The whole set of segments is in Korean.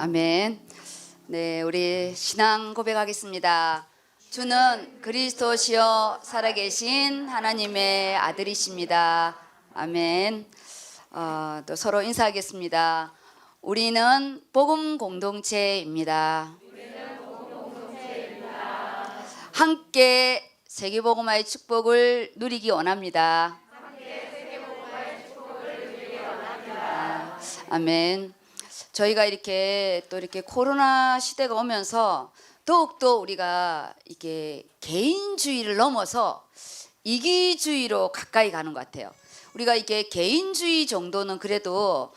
아멘. 네, 우리 신앙 고백하겠습니다. 주는 그리스도시요 살아계신 하나님의 아들이십니다. 아멘. 또 서로 인사하겠습니다. 우리는 복음 공동체입니다. 함께 세계복음화의 축복을 누리기 원합니다. 아멘. 저희가 이렇게 코로나 시대가 오면서 더욱더 우리가 이게 개인주의를 넘어서 이기주의로 가까이 가는 것 같아요. 우리가 이게 개인주의 정도는 그래도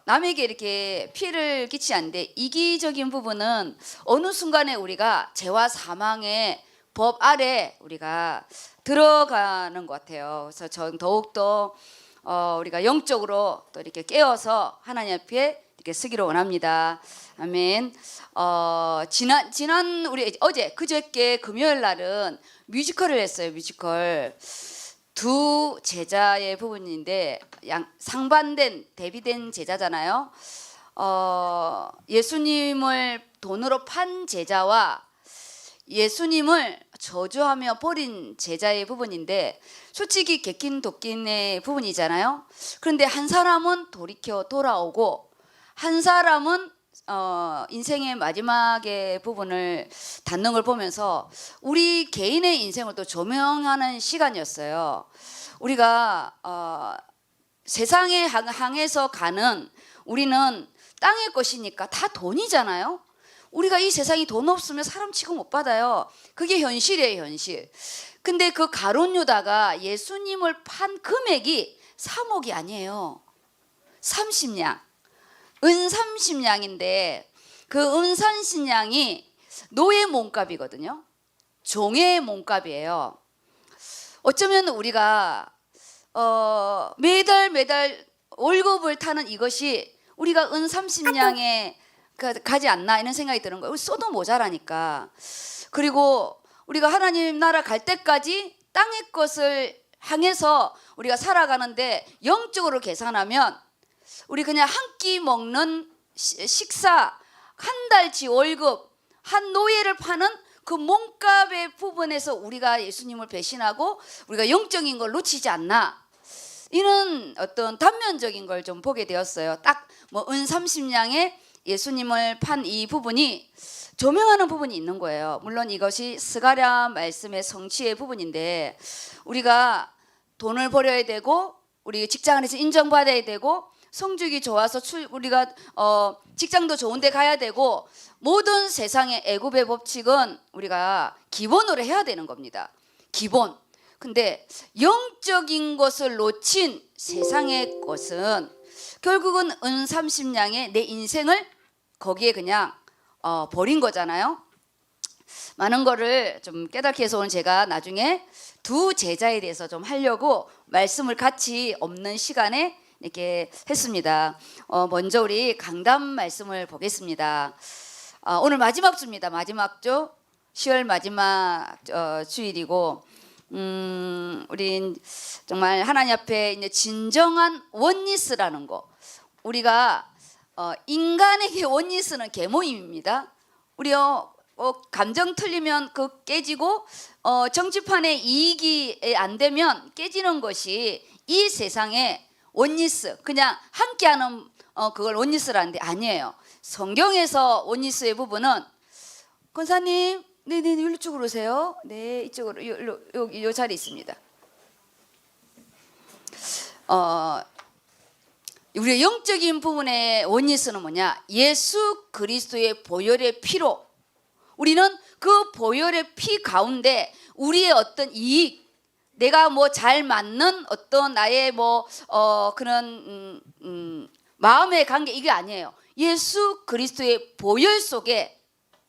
남에게 이렇게 피해를 끼치지 않는데, 이기적인 부분은 어느 순간에 우리가 죄와 사망의 법 아래 우리가 들어가는 것 같아요. 그래서 전 더욱더 우리가 영적으로 또 이렇게 깨어서 하나님 앞에 이렇게 서기를 원합니다. 아멘. 지난 우리 그저께 금요일 날은 뮤지컬을 했어요. 뮤지컬. 두 제자의 부분인데 상반된 대비된 제자잖아요. 예수님을 돈으로 판 제자와 예수님을 저주하며 버린 제자의 부분인데, 솔직히 개낀 도낀의 부분이잖아요. 그런데 한 사람은 돌이켜 돌아오고 한 사람은 인생의 마지막의 부분을 닿는 걸 보면서 우리 개인의 인생을 또 조명하는 시간이었어요. 우리가 세상에 향해서 가는, 우리는 땅의 것이니까 다 돈이잖아요. 우리가 이 세상이 돈 없으면 사람 취급 못 받아요. 그게 현실이에요, 현실. 근데 그 가룟 유다가 예수님을 판 금액이 3억이 아니에요. 30냥. 은 30냥인데 그 은 30냥이 노예 몸값이거든요. 종의 몸값이에요. 어쩌면 우리가 매달 월급을 타는 이것이 우리가 은 30냥에 가지 않나 이런 생각이 드는 거예요. 써도 모자라니까. 그리고 우리가 하나님 나라 갈 때까지 땅의 것을 향해서 우리가 살아가는데, 영적으로 계산하면 우리 그냥 한 끼 먹는 식사, 한 달치 월급, 한 노예를 파는 그 몸값의 부분에서 우리가 예수님을 배신하고 우리가 영적인 걸 놓치지 않나, 이런 어떤 단면적인 걸 좀 보게 되었어요. 딱 뭐 은 30냥에 예수님을 판 이 부분이 조명하는 부분이 있는 거예요. 물론 이것이 스가랴 말씀의 성취의 부분인데, 우리가 돈을 벌여야 되고 우리 직장에서 인정받아야 되고 성적이 좋아서 우리가 직장도 좋은 데 가야 되고, 모든 세상의 애굽의 법칙은 우리가 기본으로 해야 되는 겁니다. 기본. 근데 영적인 것을 놓친 세상의 것은 결국은 은 30냥에 내 인생을 거기에 그냥 버린 거잖아요. 많은 거를 좀 깨닫게 해서 오늘 제가 나중에 두 제자에 대해서 좀 하려고 말씀을 같이 없는 시간에 이렇게 했습니다. 먼저 우리 강단 말씀을 보겠습니다. 오늘 마지막 주입니다. 마지막 주, 10월 마지막 주일이고, 우린 정말 하나님 앞에 이제 진정한 원리스라는 거. 우리가 인간에게 원리스는 계모임입니다. 우리요 감정 틀리면 그 깨지고, 정치판에 이익이 안 되면 깨지는 것이 이 세상의 원리스, 그냥 함께하는 그걸 원리스라는데 아니에요. 성경에서 원리스의 부분은, 권사님, 네네, 이쪽으로 오세요. 네, 이쪽으로, 요 자리 있습니다. 우리의 영적인 부분의 원리스는 뭐냐? 예수 그리스도의 보혈의 피로, 우리는 그 보혈의 피 가운데 우리의 어떤 이익, 내가 뭐 잘 맞는 어떤 나의 그런 마음의 관계, 이게 아니에요. 예수 그리스도의 보혈 속에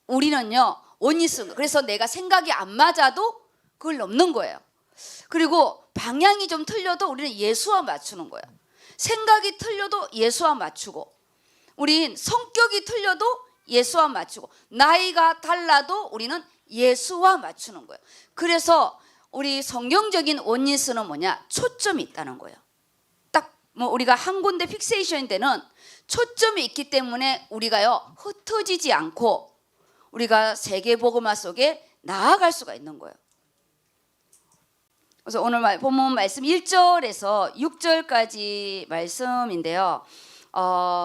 우리는요 원리스. 그래서 내가 생각이 안 맞아도 그걸 넘는 거예요. 그리고 방향이 좀 틀려도 우리는 예수와 맞추는 거예요. 생각이 틀려도 예수와 맞추고, 우린 성격이 틀려도 예수와 맞추고, 나이가 달라도 우리는 예수와 맞추는 거예요. 그래서 우리 성경적인 원리스는 뭐냐? 초점이 있다는 거예요. 딱 뭐 우리가 한 군데 픽세이션이 되는 초점이 있기 때문에 우리가요 흩어지지 않고 우리가 세계 복음화 속에 나아갈 수가 있는 거예요. 그래서 오늘 본문 말씀 1절에서 6절까지 말씀인데요.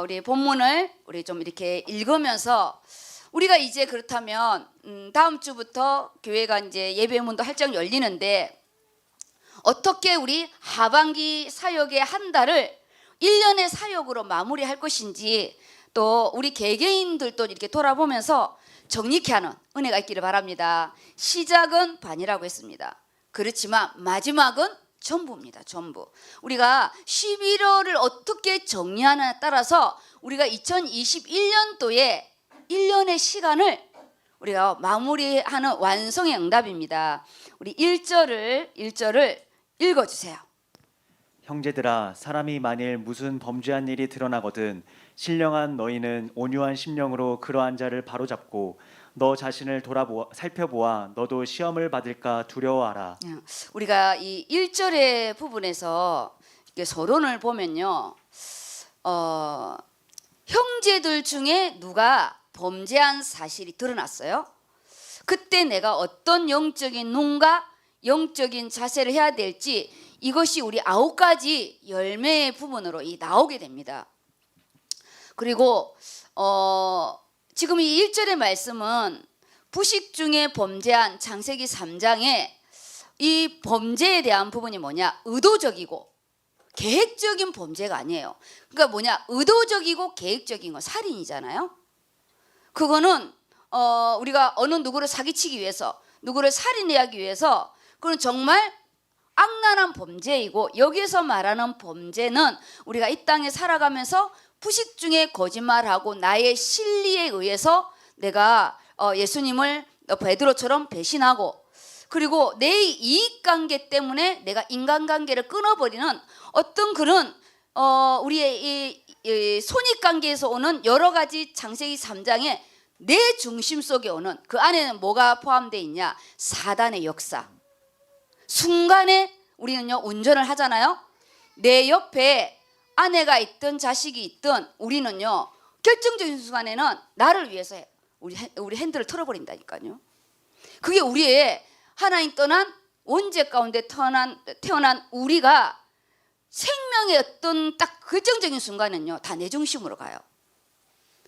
우리 본문을 우리 좀 이렇게 읽으면서 우리가 이제 그렇다면 다음 주부터 교회가 이제 예배문도 활짝 열리는데 어떻게 우리 하반기 사역의 한 달을 1년의 사역으로 마무리할 것인지 또 우리 개개인들도 이렇게 돌아보면서 정리케 하는 은혜가 있기를 바랍니다. 시작은 반이라고 했습니다. 그렇지만 마지막은 전부입니다. 전부. 우리가 11월을 어떻게 정리하느냐에 따라서 우리가 2021년도에 1년의 시간을 우리가 마무리하는 완성의 응답입니다. 우리 1절을 읽어주세요. 형제들아, 사람이 만일 무슨 범죄한 일이 드러나거든 신령한 너희는 온유한 심령으로 그러한 자를 바로잡고 너 자신을 살펴보아 너도 시험을 받을까 두려워하라. 우리가 이 1절의 부분에서 이렇게 서론을 보면요, 형제들 중에 누가 범죄한 사실이 드러났어요. 그때 내가 어떤 영적인 눈과 영적인 자세를 해야 될지 이것이 우리 9가지 열매의 부분으로 나오게 됩니다. 그리고 지금 이 1절의 말씀은 부식 중에 범죄한 창세기 3장에 이 범죄에 대한 부분이 뭐냐? 의도적이고 계획적인 범죄가 아니에요. 그러니까 뭐냐? 의도적이고 계획적인 건 살인이잖아요. 그거는 우리가 어느 누구를 사기치기 위해서 누구를 살인하기 위해서 그건 정말 악랄한 범죄이고 여기에서 말하는 범죄는 우리가 이 땅에 살아가면서 부식 중에 거짓말하고 나의 실리에 의해서 내가 예수님을 베드로처럼 배신하고 그리고 내 이익관계 때문에 내가 인간관계를 끊어버리는 어떤 그런 우리의 이 손익관계에서 오는 여러 가지 창세기 3장에 내 중심 속에 오는 그 안에는 뭐가 포함되어 있냐? 사단의 역사. 순간에 우리는요 운전을 하잖아요. 내 옆에 아내가 있든 자식이 있든 우리는요 결정적인 순간에는 나를 위해서 우리 핸들을 털어버린다니까요. 그게 우리의 하나님 떠난 원죄 가운데 태어난 우리가 생명의 어떤 딱 결정적인 순간은요 다 내 중심으로 가요.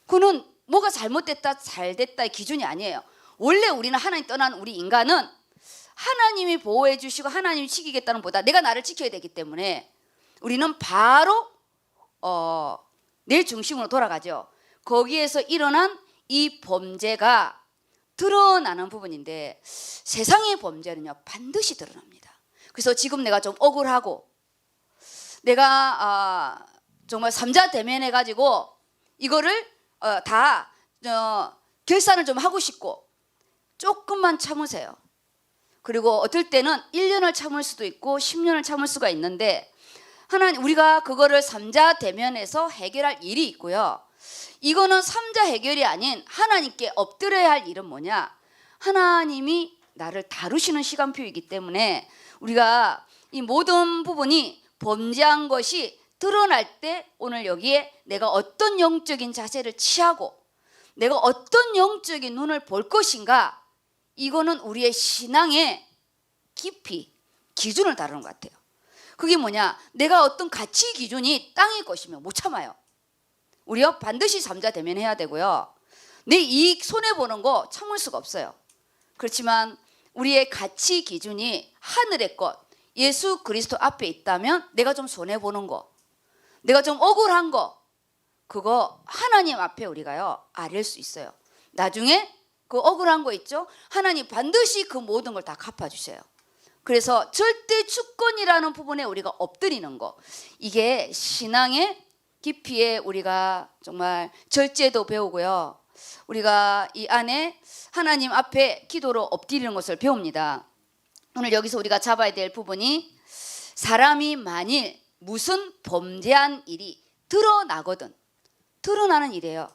그는 뭐가 잘못됐다 잘됐다의 기준이 아니에요. 원래 우리는 하나님 떠난 우리 인간은 하나님이 보호해 주시고 하나님이 지키겠다는 보다 내가 나를 지켜야 되기 때문에 우리는 바로 내 중심으로 돌아가죠. 거기에서 일어난 이 범죄가 드러나는 부분인데 세상의 범죄는요 반드시 드러납니다. 그래서 지금 내가 좀 억울하고 내가 정말 삼자 대면해 가지고 이거를 다 결산을 좀 하고 싶고 조금만 참으세요. 그리고 어떨 때는 1년을 참을 수도 있고 10년을 참을 수가 있는데 하나님 우리가 그거를 삼자 대면해서 해결할 일이 있고요. 이거는 삼자 해결이 아닌 하나님께 엎드려야 할 일은 뭐냐? 하나님이 나를 다루시는 시간표이기 때문에 우리가 이 모든 부분이 범죄한 것이 드러날 때 오늘 여기에 내가 어떤 영적인 자세를 취하고 내가 어떤 영적인 눈을 볼 것인가 이거는 우리의 신앙의 깊이 기준을 다루는 것 같아요. 그게 뭐냐? 내가 어떤 가치 기준이 땅의 것이면 못 참아요. 우리요 반드시 삼자 대면해야 되고요. 내 이익 손해보는 거 참을 수가 없어요. 그렇지만 우리의 가치 기준이 하늘의 것 예수 그리스도 앞에 있다면 내가 좀 손해보는 거 내가 좀 억울한 거 그거 하나님 앞에 우리가요 아뢰 수 있어요. 나중에 그 억울한 거 있죠? 하나님 반드시 그 모든 걸 다 갚아주세요. 그래서 절대 주권이라는 부분에 우리가 엎드리는 거 이게 신앙의 깊이에 우리가 정말 절제도 배우고요. 우리가 이 안에 하나님 앞에 기도로 엎드리는 것을 배웁니다. 오늘 여기서 우리가 잡아야 될 부분이 사람이 만일 무슨 범죄한 일이 드러나거든 드러나는 일이에요.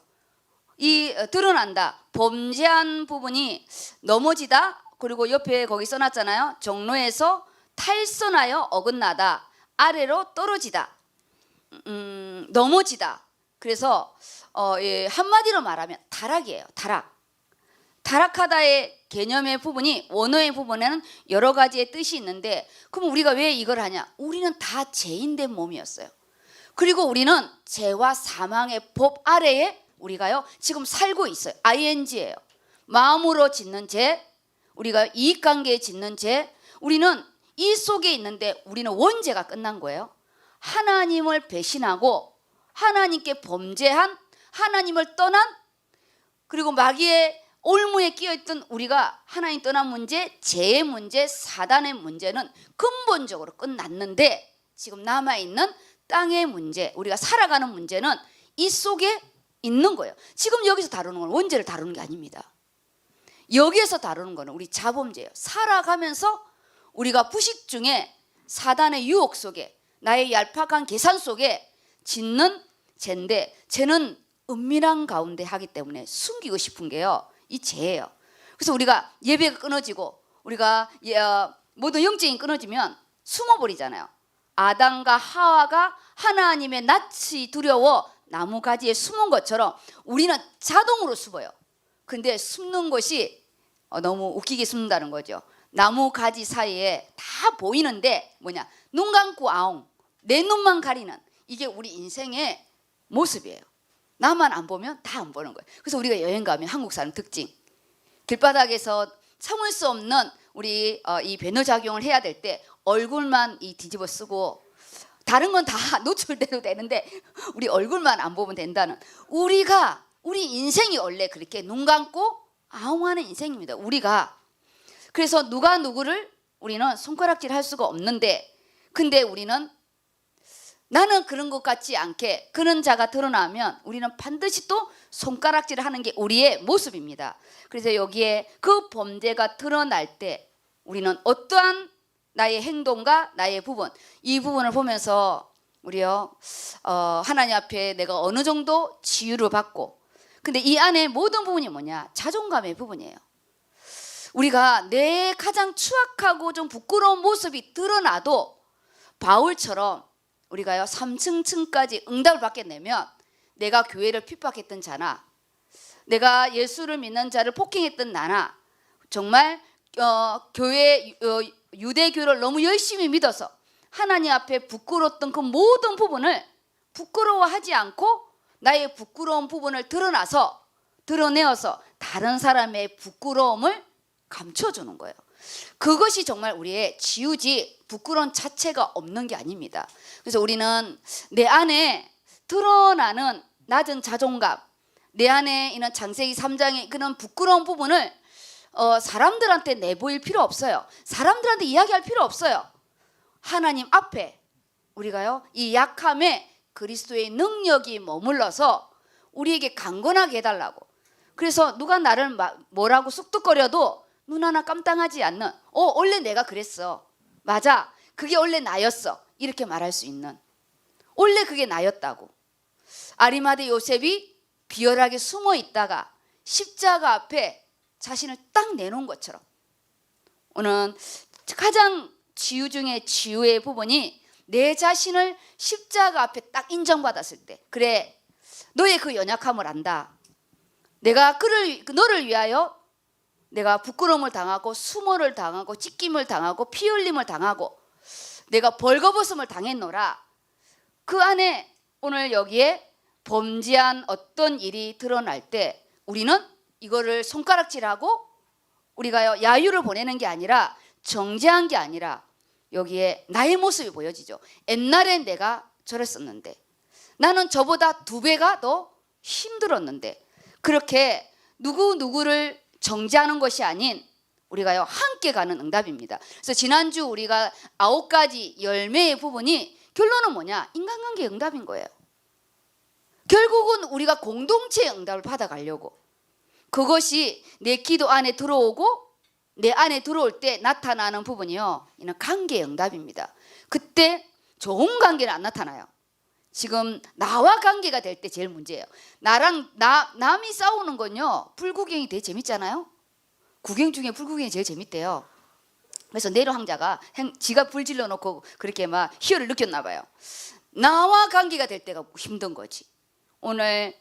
이 드러난다 범죄한 부분이 넘어지다 그리고 옆에 거기 써놨잖아요. 종로에서 탈선하여 어긋나다 아래로 떨어지다 넘어지다. 그래서 예, 한마디로 말하면 타락이에요. 타락하다의 개념의 부분이 원어의 부분에는 여러 가지의 뜻이 있는데, 그럼 우리가 왜 이걸 하냐? 우리는 다 죄인된 몸이었어요. 그리고 우리는 죄와 사망의 법 아래에 우리가요 지금 살고 있어요. ing예요. 마음으로 짓는 죄, 우리가 이익관계에 짓는 죄, 우리는 이 속에 있는데 우리는 원죄가 끝난 거예요. 하나님을 배신하고 하나님께 범죄한, 하나님을 떠난, 그리고 마귀의 올무에 끼어있던 우리가 하나님 떠난 문제, 죄의 문제, 사단의 문제는 근본적으로 끝났는데, 지금 남아있는 땅의 문제, 우리가 살아가는 문제는 이 속에 있는 거예요. 지금 여기서 다루는 건 원죄를 다루는 게 아닙니다. 여기에서 다루는 거는 우리 자범죄예요. 살아가면서 우리가 부식 중에 사단의 유혹 속에, 나의 얄팍한 계산 속에 짓는 죄인데, 죄는 은밀한 가운데 하기 때문에 숨기고 싶은 게요, 이 죄예요. 그래서 우리가 예배가 끊어지고 우리가 모든 영적인 끊어지면 숨어버리잖아요. 아담과 하와가 하나님의 낯이 두려워 나무가지에 숨은 것처럼 우리는 자동으로 숨어요. 근데 숨는 것이 너무 웃기게 숨는다는 거죠. 나무가지 사이에 다 보이는데 뭐냐, 눈 감고 아웅, 내 눈만 가리는, 이게 우리 인생의 모습이에요. 나만 안 보면 다 안 보는 거예요. 그래서 우리가 여행 가면 한국 사람 특징, 길바닥에서 참을 수 없는 우리 이 배노작용을 해야 될 때 얼굴만 이 뒤집어 쓰고 다른 건 다 노출돼도 되는데 우리 얼굴만 안 보면 된다는, 우리 인생이 원래 그렇게 눈 감고 아웅하는 인생입니다. 우리가. 그래서 누가 누구를 우리는 손가락질 할 수가 없는데, 근데 우리는 나는 그런 것 같지 않게 그런 자가 드러나면 우리는 반드시 또 손가락질을 하는 게 우리의 모습입니다. 그래서 여기에 그 범죄가 드러날 때 우리는 어떠한 나의 행동과 나의 부분, 이 부분을 보면서 우리요 하나님 앞에 내가 어느 정도 치유를 받고, 근데 이 안에 모든 부분이 뭐냐, 자존감의 부분이에요. 우리가 내 가장 추악하고 좀 부끄러운 모습이 드러나도 바울처럼 우리가요 3층까지 응답을 받게 되면, 내가 교회를 핍박했던 자나, 내가 예수를 믿는 자를 폭행했던 나나, 정말 교회 유대교를 너무 열심히 믿어서 하나님 앞에 부끄러웠던 그 모든 부분을 부끄러워하지 않고 나의 부끄러운 부분을 드러내어서 다른 사람의 부끄러움을 감춰주는 거예요. 그것이 정말 우리의 치유지, 부끄러운 자체가 없는 게 아닙니다. 그래서 우리는 내 안에 드러나는 낮은 자존감, 내 안에 있는 창세기 3장의 그런 부끄러운 부분을 사람들한테 내보일 필요 없어요. 사람들한테 이야기할 필요 없어요. 하나님 앞에 우리가요 이 약함에 그리스도의 능력이 머물러서 우리에게 강건하게 해달라고. 그래서 누가 나를 뭐라고 쑥득거려도 눈 하나 깜당하지 않는, 원래 내가 그랬어, 맞아, 그게 원래 나였어, 이렇게 말할 수 있는, 원래 그게 나였다고. 아리마대 요셉이 비열하게 숨어 있다가 십자가 앞에 자신을 딱 내놓은 것처럼, 오늘 가장 치유 중에 치유의 부분이 내 자신을 십자가 앞에 딱 인정받았을 때, 그래 너의 그 연약함을 안다, 내가 너를 위하여 내가 부끄러움을 당하고 수모를 당하고 찢김을 당하고 피 흘림을 당하고 내가 벌거벗음을 당했노라. 그 안에 오늘 여기에 범죄한 어떤 일이 드러날 때 우리는 이거를 손가락질하고 우리가요 야유를 보내는 게 아니라, 정죄한 게 아니라 여기에 나의 모습이 보여지죠. 옛날엔 내가 저랬었는데, 나는 저보다 2배가 더 힘들었는데, 그렇게 누구를 정죄하는 것이 아닌 우리가요 함께 가는 응답입니다. 그래서 지난주 우리가 9가지 열매의 부분이 결론은 뭐냐, 인간관계 응답인 거예요. 결국은 우리가 공동체의 응답을 받아가려고, 그것이 내 기도 안에 들어오고 내 안에 들어올 때 나타나는 부분이요, 이는 관계의 응답입니다. 그때 좋은 관계는 안 나타나요. 지금 나와 관계가 될 때 제일 문제예요. 남이 싸우는 건요 불구경이 되게 재밌잖아요. 구경 중에 불구경이 제일 재밌대요. 그래서 네로 황자가 지가 불 질러놓고 그렇게 막 희열을 느꼈나 봐요. 나와 관계가 될 때가 힘든 거지. 오늘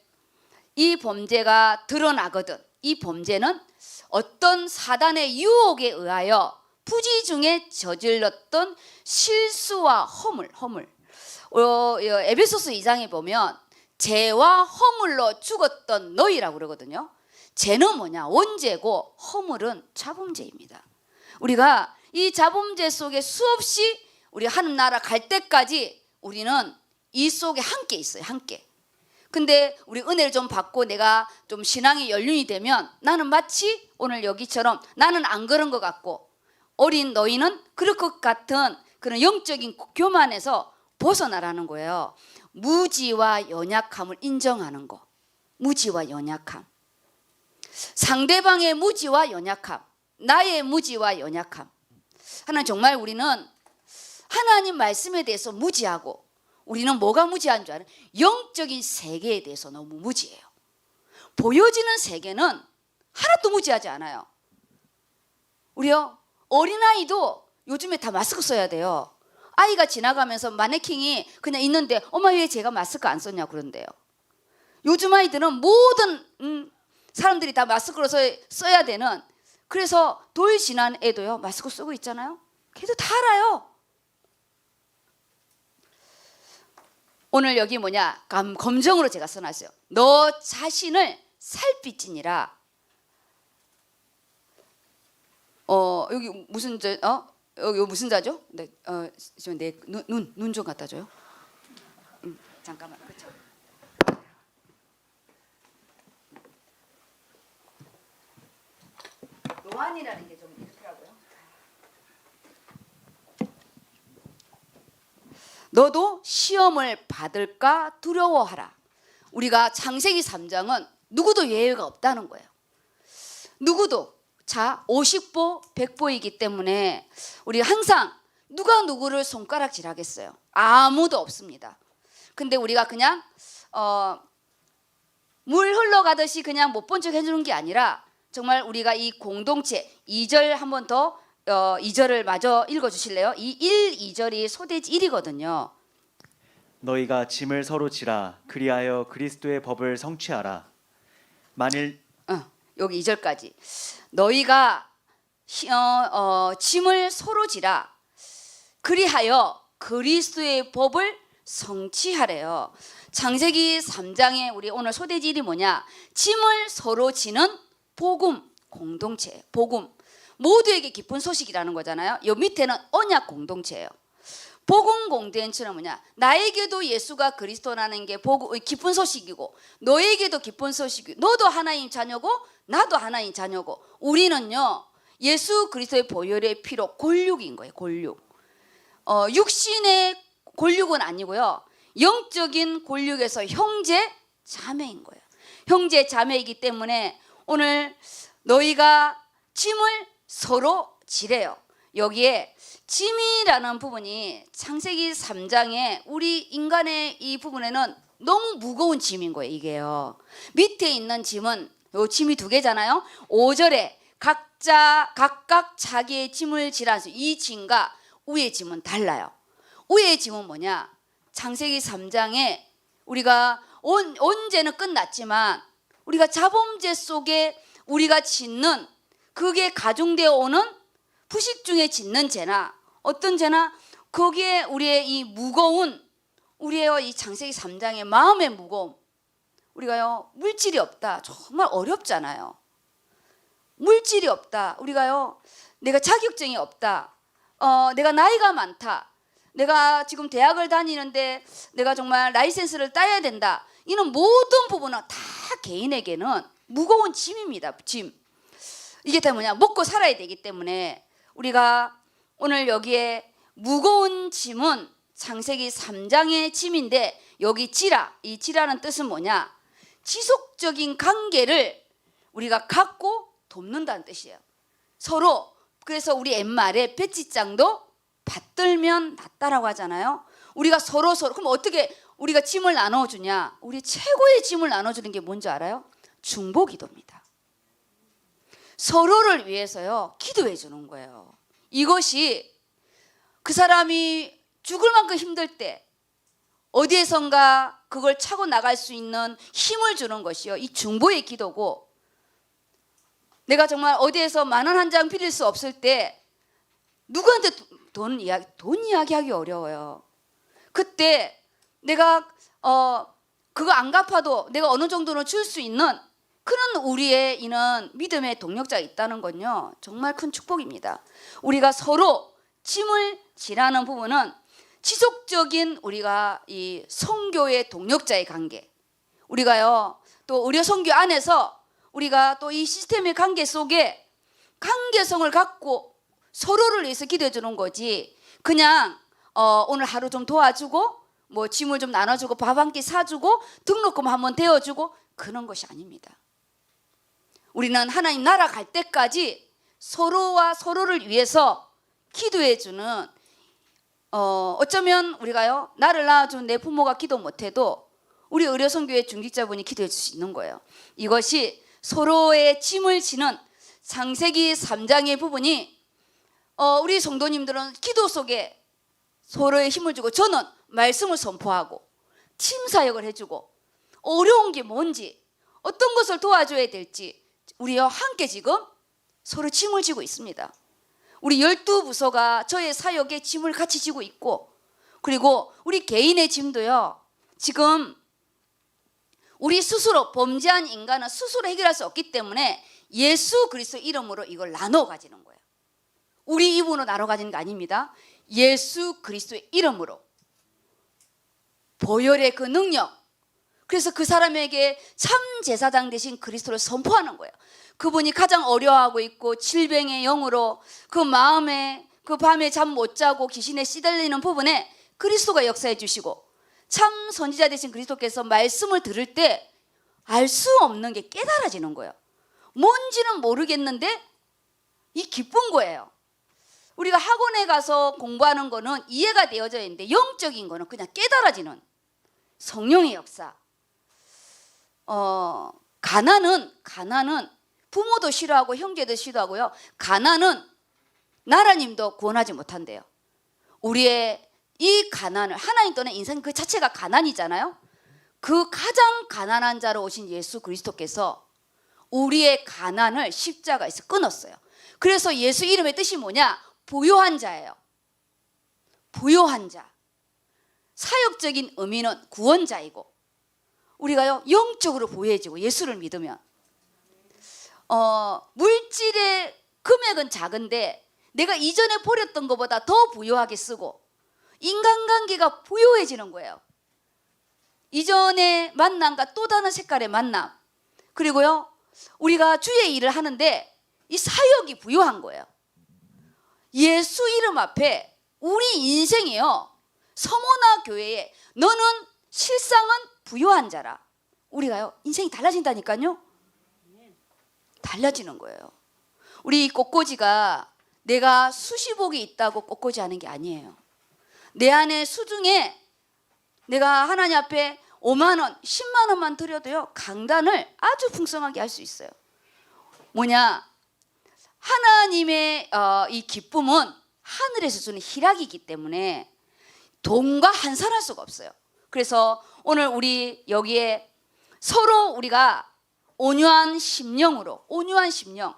이 범죄가 드러나거든. 이 범죄는 어떤 사단의 유혹에 의하여 부지 중에 저질렀던 실수와 허물. 에베소서 2장에 보면 죄와 허물로 죽었던 너희라고 그러거든요. 죄는 뭐냐? 원죄고 허물은 자범죄입니다. 우리가 이 자범죄 속에 수없이 우리 하늘 나라 갈 때까지 우리는 이 속에 함께 있어요. 함께. 근데 우리 은혜를 좀 받고 내가 좀 신앙의 연륜이 되면 나는 마치 오늘 여기처럼 나는 안 그런 것 같고 어린 너희는 그럴 것 같은 그런 영적인 교만에서 벗어나라는 거예요. 무지와 연약함을 인정하는 거. 무지와 연약함. 상대방의 무지와 연약함. 나의 무지와 연약함. 하나님 정말 우리는 하나님 말씀에 대해서 무지하고 우리는 뭐가 무지한 줄 알아요? 영적인 세계에 대해서 너무 무지해요. 보여지는 세계는 하나도 무지하지 않아요. 우리요 어린아이도 요즘에 다 마스크 써야 돼요. 아이가 지나가면서 마네킹이 그냥 있는데 엄마 왜 제가 마스크 안 썼냐 그런대요. 요즘 아이들은 모든 사람들이 다 마스크로 써야 되는, 그래서 돌 지난 애도요 마스크 쓰고 있잖아요. 걔도 다 알아요. 오늘 여기 뭐냐 검정으로 제가 써놨어요. 너 자신을 살피지니라. 여기 무슨 여기 무슨 자죠? 네, 지금 내 눈 좀 갖다 줘요. 잠깐만. 그렇죠. 노안이라는 게 좀 이렇더라고요. 너도 시험을 받을까 두려워하라. 우리가 창세기 3장은 누구도 예외가 없다는 거예요. 누구도. 자, 50보 100보이기 때문에 우리 항상 누가 누구를 손가락질하겠어요? 아무도 없습니다. 근데 우리가 그냥 물 흘러가듯이 그냥 못 본 척 해주는 게 아니라 정말 우리가 이 공동체 2절 한 번 더 2절을 마저 읽어주실래요? 이 1, 2절이 소대지 1이거든요. 너희가 짐을 서로 지라 그리하여 그리스도의 법을 성취하라. 만일 여기 2절까지 너희가 짐을 서로 지라 그리하여 그리스도의 법을 성취하래요. 창세기 3장에 우리 오늘 소대지 1이 뭐냐? 짐을 서로 지는 복음 공동체. 복음 모두에게 기쁜 소식이라는 거잖아요. 요 밑에는 언약 공동체예요. 복음 공동체는 뭐냐? 나에게도 예수가 그리스도라는 게 기쁜 소식이고 너에게도 기쁜 소식이고 너도 하나님 자녀고 나도 하나님 자녀고 우리는요 예수 그리스도의 보혈의 피로 골육인 거예요. 골육. 육신의 골육은 아니고요. 영적인 골육에서 형제 자매인 거예요. 형제 자매이기 때문에 오늘 너희가 짐을 서로 지래요. 여기에 짐이라는 부분이 창세기 3장에 우리 인간의 이 부분에는 너무 무거운 짐인 거예요. 이게요. 밑에 있는 짐은 요 짐이 두 개잖아요. 5절에 각각 자기의 짐을 지라서 이 짐과 위의 짐은 달라요. 위의 짐은 뭐냐? 창세기 3장에 우리가 언제는 끝났지만 우리가 자범죄 속에 우리가 짓는 그게 가중되어 오는 부식 중에 짓는 죄나 어떤 죄나 거기에 우리의 이 무거운 우리의 이 창세기 3장의 마음의 무거움, 우리가요 물질이 없다 정말 어렵잖아요. 물질이 없다, 우리가요 내가 자격증이 없다, 내가 나이가 많다, 내가 지금 대학을 다니는데 내가 정말 라이센스를 따야 된다, 이런 모든 부분은 다 개인에게는 무거운 짐입니다. 짐. 이게 다 뭐냐? 먹고 살아야 되기 때문에 우리가 오늘 여기에 무거운 짐은 창세기 3장의 짐인데 여기 지라, 이 지라는 뜻은 뭐냐? 지속적인 관계를 우리가 갖고 돕는다는 뜻이에요. 서로. 그래서 우리 옛말에 배지장도 받들면 낫다라고 하잖아요. 우리가 서로 그럼 어떻게 우리가 짐을 나눠주냐? 우리 최고의 짐을 나눠주는 게 뭔지 알아요? 중보기도입니다. 서로를 위해서요 기도해 주는 거예요. 이것이 그 사람이 죽을 만큼 힘들 때 어디에선가 그걸 차고 나갈 수 있는 힘을 주는 것이요, 이 중보의 기도고, 내가 정말 어디에서 10,000원 빌릴 수 없을 때 누구한테 돈 이야기하기 어려워요. 그때 내가 그거 안 갚아도 내가 어느 정도는 줄 수 있는 그런 우리의 이는 믿음의 동력자가 있다는 건요, 정말 큰 축복입니다. 우리가 서로 짐을 지라는 부분은 지속적인 우리가 이 선교의 동력자의 관계, 우리가요 또 의료 선교 안에서 우리가 또 이 시스템의 관계 속에 관계성을 갖고 서로를 위해서 기도해 주는 거지, 그냥 오늘 하루 좀 도와주고 뭐 짐을 좀 나눠주고 밥 한 끼 사주고 등록금 한번 대어주고 그런 것이 아닙니다. 우리는 하나님 나라 갈 때까지 서로와 서로를 위해서 기도해 주는, 어쩌면 우리가요 나를 낳아준 내 부모가 기도 못해도 우리 의료선교회 중직자분이 기도해 줄 수 있는 거예요. 이것이 서로의 짐을 지는 창세기 3장의 부분이 우리 성도님들은 기도 속에 서로의 힘을 주고, 저는 말씀을 선포하고 팀 사역을 해주고 어려운 게 뭔지 어떤 것을 도와줘야 될지 우리와 함께 지금 서로 짐을 지고 있습니다. 우리 12부서가 저의 사역에 짐을 같이 지고 있고, 그리고 우리 개인의 짐도요, 지금 우리 스스로 범죄한 인간은 스스로 해결할 수 없기 때문에 예수 그리스도 이름으로 이걸 나눠 가지는 거예요. 우리 입으로 나눠 가지는 게 아닙니다. 예수 그리스도의 이름으로 보혈의 그 능력, 그래서 그 사람에게 참 제사장 대신 그리스도를 선포하는 거예요. 그분이 가장 어려워하고 있고 질병의 영으로 그 마음에 그 밤에 잠 못 자고 귀신에 시달리는 부분에 그리스도가 역사해 주시고, 참 선지자 되신 그리스도께서 말씀을 들을 때 알 수 없는 게 깨달아지는 거예요. 뭔지는 모르겠는데 이 기쁜 거예요. 우리가 학원에 가서 공부하는 거는 이해가 되어져 있는데 영적인 거는 그냥 깨달아지는 성령의 역사. 가난은 부모도 싫어하고 형제도 싫어하고요, 가난은 나라님도 구원하지 못한대요. 우리의 이 가난을, 하나님 또는 인생 그 자체가 가난이잖아요. 그 가장 가난한 자로 오신 예수 그리스도께서 우리의 가난을 십자가에서 끊었어요. 그래서 예수 이름의 뜻이 뭐냐? 부요한 자예요. 부요한 자. 사역적인 의미는 구원자이고, 우리가요 영적으로 부유해지고 예수를 믿으면 물질의 금액은 작은데 내가 이전에 버렸던 것보다 더 부유하게 쓰고 인간관계가 부유해지는 거예요. 이전의 만남과 또 다른 색깔의 만남, 그리고요 우리가 주의 일을 하는데 이 사역이 부유한 거예요. 예수 이름 앞에 우리 인생이요, 서모나 교회에 너는 실상은 부유한 자라, 우리가요 인생이 달라진다니까요. 달라지는 거예요. 우리 꽃꽂이가 내가 수십억이 있다고 꽃꽂이 하는 게 아니에요. 내 안에 수중에 내가 하나님 앞에 5만 원, 10만 원만 드려도요 강단을 아주 풍성하게 할 수 있어요. 뭐냐? 하나님의 이 기쁨은 하늘에서 주는 희락이기 때문에 돈과 환산할 수가 없어요. 그래서 오늘 우리 여기에 서로 우리가 온유한 심령으로, 온유한 심령,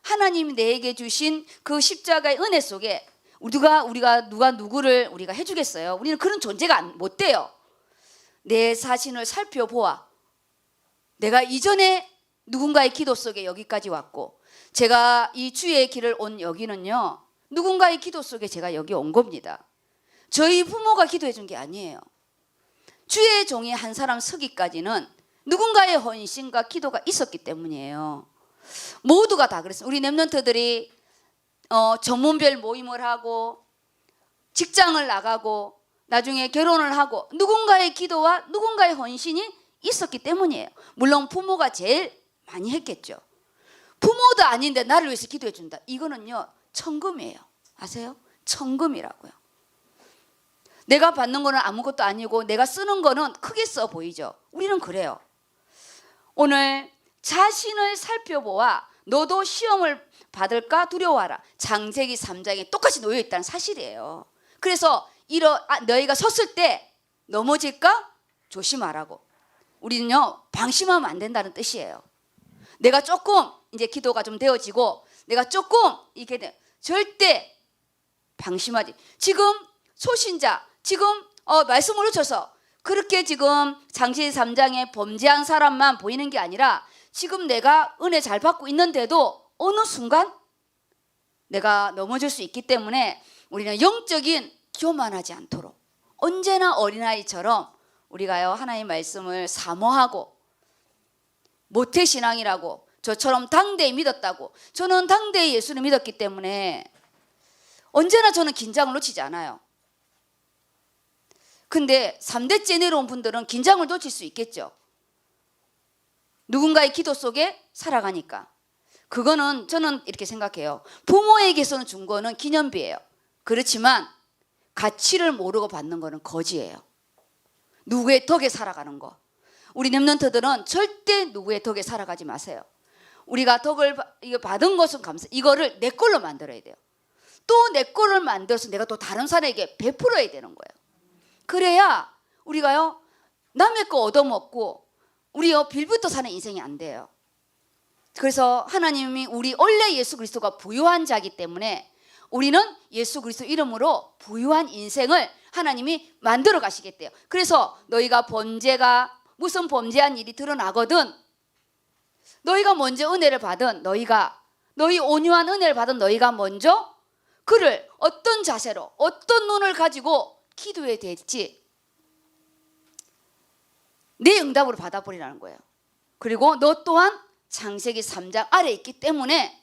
하나님이 내게 주신 그 십자가의 은혜 속에 우리가 누가 누구를 우리가 해주겠어요? 우리는 그런 존재가 못 돼요. 내 자신을 살펴보아 내가 이전에 누군가의 기도 속에 여기까지 왔고, 제가 이 주의 길을 온 여기는요 누군가의 기도 속에 제가 여기 온 겁니다. 저희 부모가 기도해 준 게 아니에요. 주의 종이 한 사람 서기까지는 누군가의 헌신과 기도가 있었기 때문이에요. 모두가 다 그랬어요. 우리 랩런트들이 전문별 모임을 하고 직장을 나가고 나중에 결혼을 하고 누군가의 기도와 누군가의 헌신이 있었기 때문이에요. 물론 부모가 제일 많이 했겠죠. 부모도 아닌데 나를 위해서 기도해 준다, 이거는요 천금이에요. 아세요? 천금이라고요. 내가 받는 거는 아무것도 아니고 내가 쓰는 거는 크게 써 보이죠. 우리는 그래요. 오늘 자신을 살펴보아 너도 시험을 받을까 두려워하라. 창세기 3장에 똑같이 놓여 있다는 사실이에요. 그래서 너희가 섰을 때 넘어질까 조심하라고. 우리는요 방심하면 안 된다는 뜻이에요. 내가 조금 이제 기도가 좀 되어지고 내가 조금 이게 절대 방심하지. 지금 소신자 지금 말씀을 놓쳐서 그렇게 지금 장세기 3장에 범죄한 사람만 보이는 게 아니라 지금 내가 은혜 잘 받고 있는데도 어느 순간 내가 넘어질 수 있기 때문에 우리는 영적인 교만하지 않도록 언제나 어린아이처럼 우리가요 하나님의 말씀을 사모하고 모태신앙이라고 저처럼 당대에 믿었다고 저는 당대에 예수를 믿었기 때문에 언제나 저는 긴장을 놓치지 않아요. 근데 3대째 내려온 분들은 긴장을 놓칠 수 있겠죠. 누군가의 기도 속에 살아가니까. 그거는 저는 이렇게 생각해요. 부모에게서는 준 거는 기념비예요. 그렇지만 가치를 모르고 받는 거는 거지예요. 누구의 덕에 살아가는 거. 우리 렘넌트들은 절대 누구의 덕에 살아가지 마세요. 우리가 덕을 받은 것은 감사. 이거를 내 걸로 만들어야 돼요. 또 내 걸로 만들어서 내가 또 다른 사람에게 베풀어야 되는 거예요. 그래야 우리가요 남의 거 얻어먹고 우리요 빌부터 사는 인생이 안 돼요. 그래서 하나님이 우리 원래 예수 그리스도가 부유한 자이기 때문에 우리는 예수 그리스도 이름으로 부유한 인생을 하나님이 만들어 가시겠대요. 그래서 너희가 무슨 범죄한 일이 드러나거든 너희가 먼저 은혜를 받은 너희 온유한 은혜를 받은 너희가 먼저 그를 어떤 자세로 어떤 눈을 가지고 기도해야 될지 내 응답으로 받아버리라는 거예요. 그리고 너 또한 창세기 3장 아래에 있기 때문에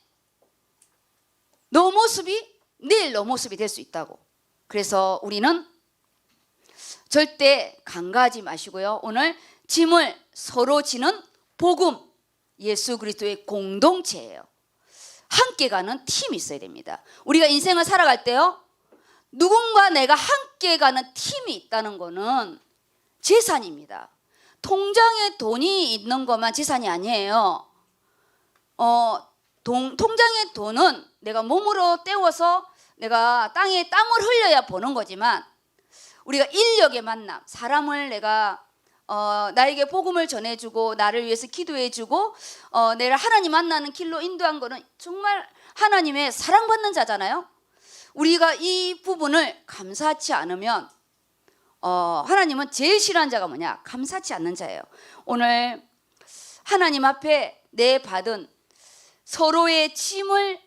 너 모습이 내일 너 모습이 될 수 있다고. 그래서 우리는 절대 간과하지 마시고요. 오늘 짐을 서로 지는 복음 예수 그리스도의 공동체예요. 함께 가는 팀이 있어야 됩니다. 우리가 인생을 살아갈 때요 누군가 내가 함께 가는 팀이 있다는 거는 재산입니다. 통장에 돈이 있는 것만 재산이 아니에요. 통장의 돈은 내가 몸으로 떼워서 내가 땅에 땀을 흘려야 버는 거지만 우리가 인력의 만남, 사람을 내가 나에게 복음을 전해주고 나를 위해서 기도해주고 내가 하나님 만나는 길로 인도한 거는 정말 하나님의 사랑받는 자잖아요. 우리가 이 부분을 감사치 않으면 하나님은 제일 싫어하는 자가 뭐냐? 감사치 않는 자예요. 오늘 하나님 앞에 내 받은 서로의 짐을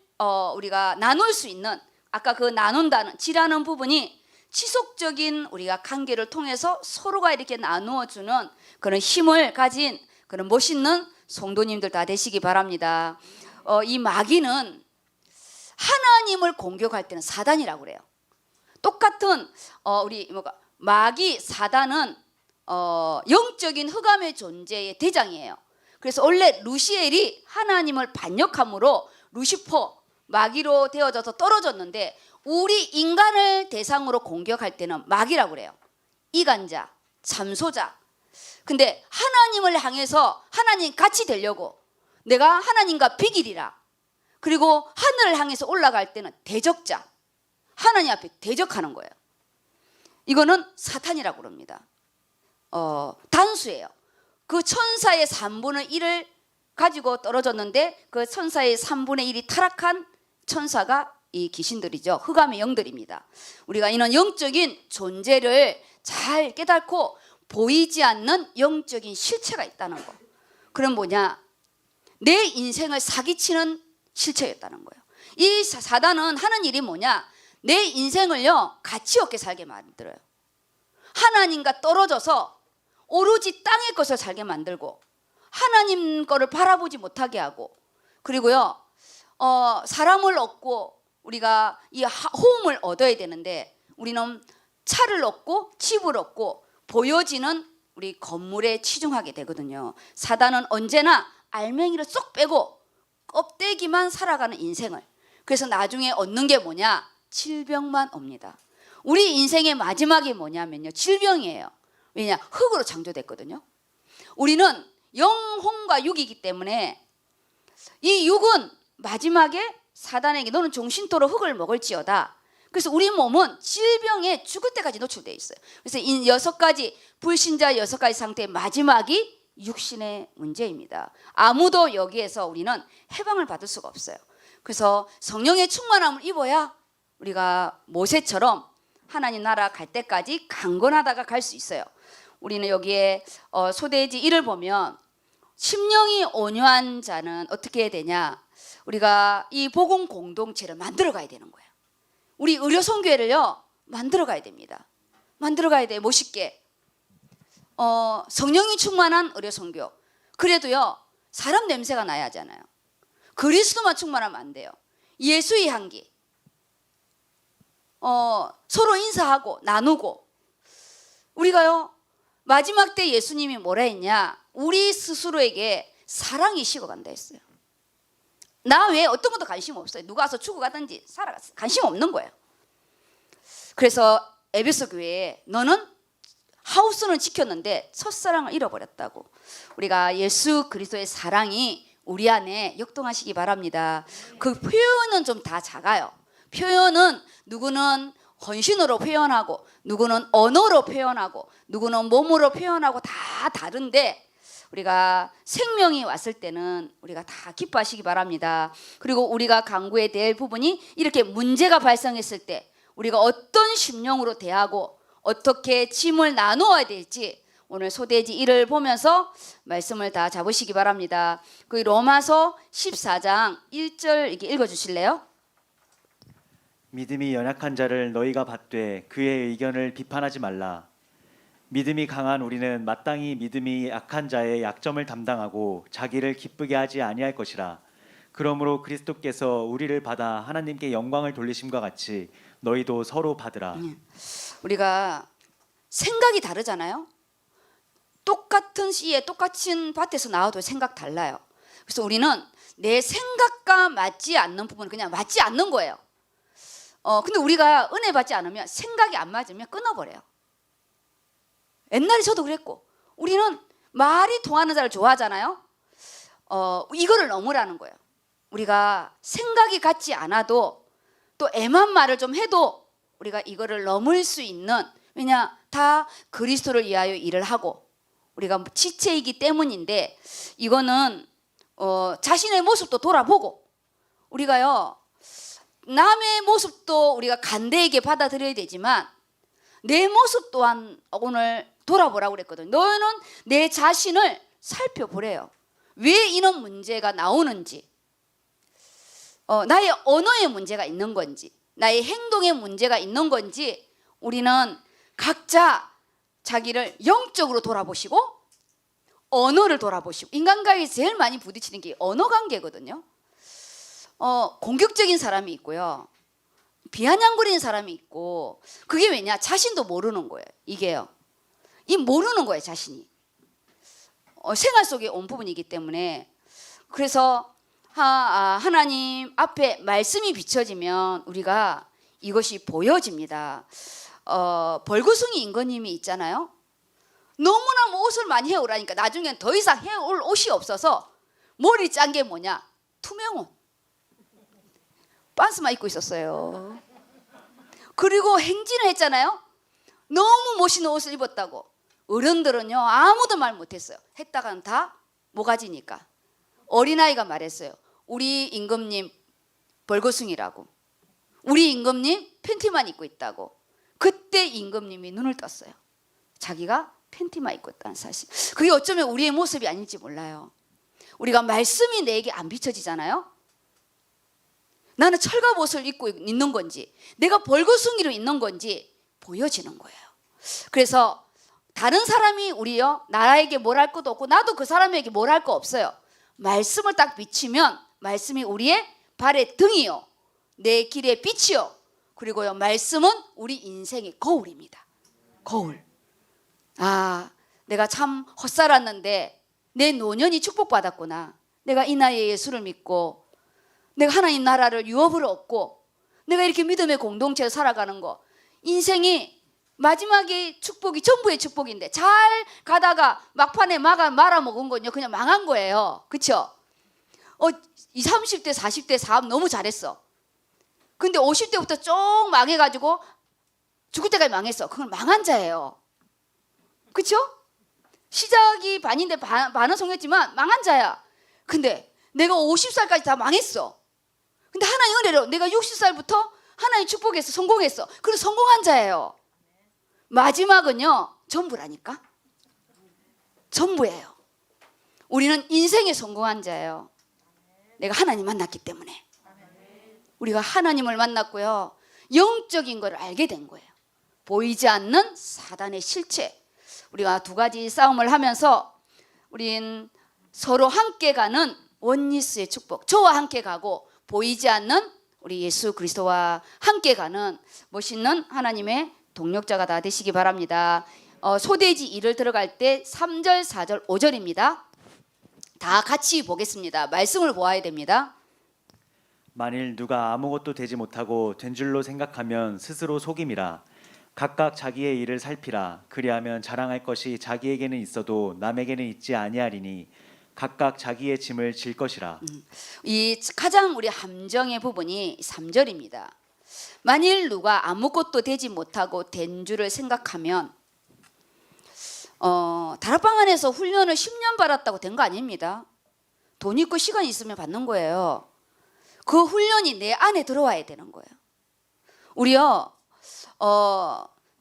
우리가 나눌 수 있는 아까 그 나눈다는 지라는 부분이 지속적인 우리가 관계를 통해서 서로가 이렇게 나누어 주는 그런 힘을 가진 그런 멋있는 성도님들 다 되시기 바랍니다. 이 마귀는 하나님을 공격할 때는 사단이라고 그래요. 똑같은 마귀 사단은 영적인 흑암의 존재의 대장이에요. 그래서 원래 루시엘이 하나님을 반역함으로 루시퍼 마귀로 되어져서 떨어졌는데 우리 인간을 대상으로 공격할 때는 마귀라고 그래요. 이간자, 참소자. 근데 하나님을 향해서 하나님 같이 되려고 내가 하나님과 비길이라. 그리고 하늘을 향해서 올라갈 때는 대적자. 하나님 앞에 대적하는 거예요. 이거는 사탄이라고 그럽니다. 단수예요. 그 천사의 3분의 1을 가지고 떨어졌는데 그 천사의 3분의 1이 타락한 천사가 이 귀신들이죠. 흑암의 영들입니다. 우리가 이런 영적인 존재를 잘 깨닫고 보이지 않는 영적인 실체가 있다는 거. 그럼 뭐냐? 내 인생을 사기치는 실체였다는 거예요. 이 사단은 하는 일이 뭐냐? 내 인생을요 가치 없게 살게 만들어요. 하나님과 떨어져서 오로지 땅의 것을 살게 만들고 하나님 거를 바라보지 못하게 하고 그리고요 사람을 얻고 우리가 이 호응을 얻어야 되는데 우리는 차를 얻고 집을 얻고 보여지는 우리 건물에 치중하게 되거든요. 사단은 언제나 알맹이를 쏙 빼고 껍데기만 살아가는 인생을. 그래서 나중에 얻는 게 뭐냐? 질병만 옵니다. 우리 인생의 마지막이 뭐냐면요 질병이에요. 왜냐? 흙으로 창조됐거든요. 우리는 영혼과 육이기 때문에 이 육은 마지막에 사단에게 너는 종신토로 흙을 먹을지어다. 그래서 우리 몸은 질병에 죽을 때까지 노출되어 있어요. 그래서 이 6가지 불신자 6가지 상태의 마지막이 육신의 문제입니다. 아무도 여기에서 우리는 해방을 받을 수가 없어요. 그래서 성령의 충만함을 입어야 우리가 모세처럼 하나님 나라 갈 때까지 강건하다가 갈 수 있어요. 우리는 여기에 소대지 1을 보면 심령이 온유한 자는 어떻게 해야 되냐? 우리가 이 복음 공동체를 만들어 가야 되는 거예요. 우리 의료선교회를요 만들어 가야 됩니다. 만들어 가야 돼요. 멋있게. 성령이 충만한 의료선교. 그래도요 사람 냄새가 나야 하잖아요. 그리스도만 충만하면 안 돼요. 예수의 향기. 서로 인사하고 나누고. 우리가요 마지막 때 예수님이 뭐라 했냐? 우리 스스로에게 사랑이 식어간다 했어요. 나 외에 어떤 것도 관심 없어요. 누가 와서 죽어가든지 살아갔어. 관심 없는 거예요. 그래서 에베소 교회에 너는 하우스는 지켰는데 첫사랑을 잃어버렸다고. 우리가 예수 그리스도의 사랑이 우리 안에 역동하시기 바랍니다. 그 표현은 좀 다 작아요. 표현은 누구는 헌신으로 표현하고 누구는 언어로 표현하고 누구는 몸으로 표현하고 다 다른데 우리가 생명이 왔을 때는 우리가 다 기뻐하시기 바랍니다. 그리고 우리가 강구해야 될 부분이 이렇게 문제가 발생했을 때 우리가 어떤 심령으로 대하고 어떻게 짐을 나누어야 될지 오늘 소대지 1을 보면서 말씀을 다 잡으시기 바랍니다. 그 로마서 14장 1절 이렇게 읽어주실래요? 믿음이 연약한 자를 너희가 받되 그의 의견을 비판하지 말라. 믿음이 강한 우리는 마땅히 믿음이 약한 자의 약점을 담당하고 자기를 기쁘게 하지 아니할 것이라. 그러므로 그리스도께서 우리를 받아 하나님께 영광을 돌리심과 같이 너희도 서로 받으라. 우리가 생각이 다르잖아요. 똑같은 씨에 똑같은 밭에서 나와도 생각 달라요. 그래서 우리는 내 생각과 맞지 않는 부분은 그냥 맞지 않는 거예요. 근데 우리가 은혜 받지 않으면 생각이 안 맞으면 끊어버려요. 옛날에 저도 그랬고 우리는 말이 통하는 자를 좋아하잖아요. 이거를 넘으라는 거예요. 우리가 생각이 같지 않아도 또 애만 말을 좀 해도 우리가 이거를 넘을 수 있는, 왜냐 다 그리스도를 위하여 일을 하고 우리가 지체이기 때문인데 이거는 자신의 모습도 돌아보고 우리가요 남의 모습도 우리가 간대하게 받아들여야 되지만 내 모습 또한 오늘 돌아보라고 그랬거든요. 너는 내 자신을 살펴보래요. 왜 이런 문제가 나오는지, 나의 언어에 문제가 있는 건지, 나의 행동에 문제가 있는 건지 우리는 각자 자기를 영적으로 돌아보시고 언어를 돌아보시고, 인간관계에 제일 많이 부딪히는 게 언어 관계거든요. 공격적인 사람이 있고요, 비아냥거리는 사람이 있고, 그게 왜냐? 자신도 모르는 거예요. 이게요, 이 모르는 거예요 자신이. 생활 속에 온 부분이기 때문에. 그래서 하나님 앞에 말씀이 비춰지면 우리가 이것이 보여집니다. 벌거숭이 임금님이 있잖아요. 너무나 옷을 많이 해오라니까 나중엔 더 이상 해올 옷이 없어서 머리 짠 게 뭐냐? 투명옷, 반스만 입고 있었어요. 그리고 행진을 했잖아요. 너무 멋있는 옷을 입었다고. 어른들은요 아무도 말 못했어요. 했다가는 다 모가지니까. 어린아이가 말했어요. 우리 임금님 벌거숭이라고, 우리 임금님 팬티만 입고 있다고. 그때 임금님이 눈을 떴어요. 자기가 팬티만 입고 있다는 사실. 그게 어쩌면 우리의 모습이 아닐지 몰라요. 우리가 말씀이 내게 안 비춰지잖아요. 나는 철갑옷을 입고 있는 건지 내가 벌거숭이로 있는 건지 보여지는 거예요. 그래서 다른 사람이 우리요 나에게 뭘 할 것도 없고 나도 그 사람에게 뭘 할 거 없어요. 말씀을 딱 비치면 말씀이 우리의 발의 등이요 내 길의 빛이요, 그리고요 말씀은 우리 인생의 거울입니다. 거울. 내가 참 헛살았는데 내 노년이 축복받았구나. 내가 이 나이에 예수를 믿고 내가 하나님 나라를 유업으로 얻고 내가 이렇게 믿음의 공동체로 살아가는 거, 인생이 마지막에 축복이 전부의 축복인데 잘 가다가 막판에 말아먹은 건요 그냥 망한 거예요. 그렇죠? 20, 30대 40대 사업 너무 잘했어. 근데 50대부터 쭉 망해가지고 죽을 때까지 망했어. 그건 망한 자예요. 그렇죠? 시작이 반인데 반은 성했지만 망한 자야. 근데 내가 50살까지 다 망했어. 근데 하나님 은혜로 내가 60살부터 하나님 축복해서 성공했어. 그래서 성공한 자예요. 마지막은요, 전부라니까. 전부예요. 우리는 인생에 성공한 자예요. 내가 하나님 만났기 때문에. 우리가 하나님을 만났고요, 영적인 걸 알게 된 거예요. 보이지 않는 사단의 실체. 우리가 두 가지 싸움을 하면서 우린 서로 함께 가는 원리스의 축복, 저와 함께 가고 보이지 않는 우리 예수 그리스도와 함께 가는 멋있는 하나님의 동력자가 다 되시기 바랍니다. 소돼지 2를 들어갈 때 3절, 4절, 5절입니다. 다 같이 보겠습니다. 말씀을 보아야 됩니다. 만일 누가 아무것도 되지 못하고 된 줄로 생각하면 스스로 속임이라. 각각 자기의 일을 살피라. 그리하면 자랑할 것이 자기에게는 있어도 남에게는 있지 아니하리니 각각 자기의 짐을 질 것이라. 이 가장 우리 함정의 부분이 3절입니다. 만일 누가 아무것도 되지 못하고 된 줄을 생각하면, 다락방 안에서 훈련을 10년 받았다고 된 거 아닙니다. 돈 있고 시간 있으면 받는 거예요. 그 훈련이 내 안에 들어와야 되는 거예요. 우리요,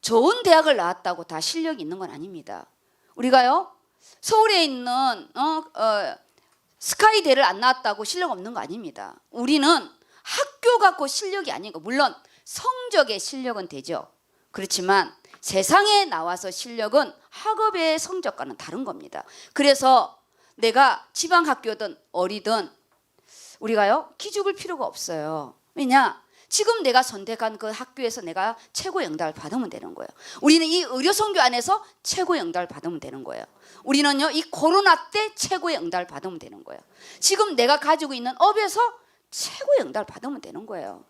좋은 대학을 나왔다고 다 실력이 있는 건 아닙니다. 우리가요, 서울에 있는 스카이대를 안 나왔다고 실력 없는 거 아닙니다. 우리는 학교 갖고 실력이 아닌 거, 물론 성적의 실력은 되죠. 그렇지만 세상에 나와서 실력은 학업의 성적과는 다른 겁니다. 그래서 내가 지방 학교든 어리든 우리가요, 기죽을 필요가 없어요. 왜냐? 지금 내가 선택한 그 학교에서 내가 최고 영달을 받으면 되는 거예요. 우리는 이 의료선교 안에서 최고 영달을 받으면 되는 거예요. 우리는요, 이 코로나 때 최고의 영달을 받으면 되는 거예요. 지금 내가 가지고 있는 업에서 최고의 영달을 받으면 되는 거예요.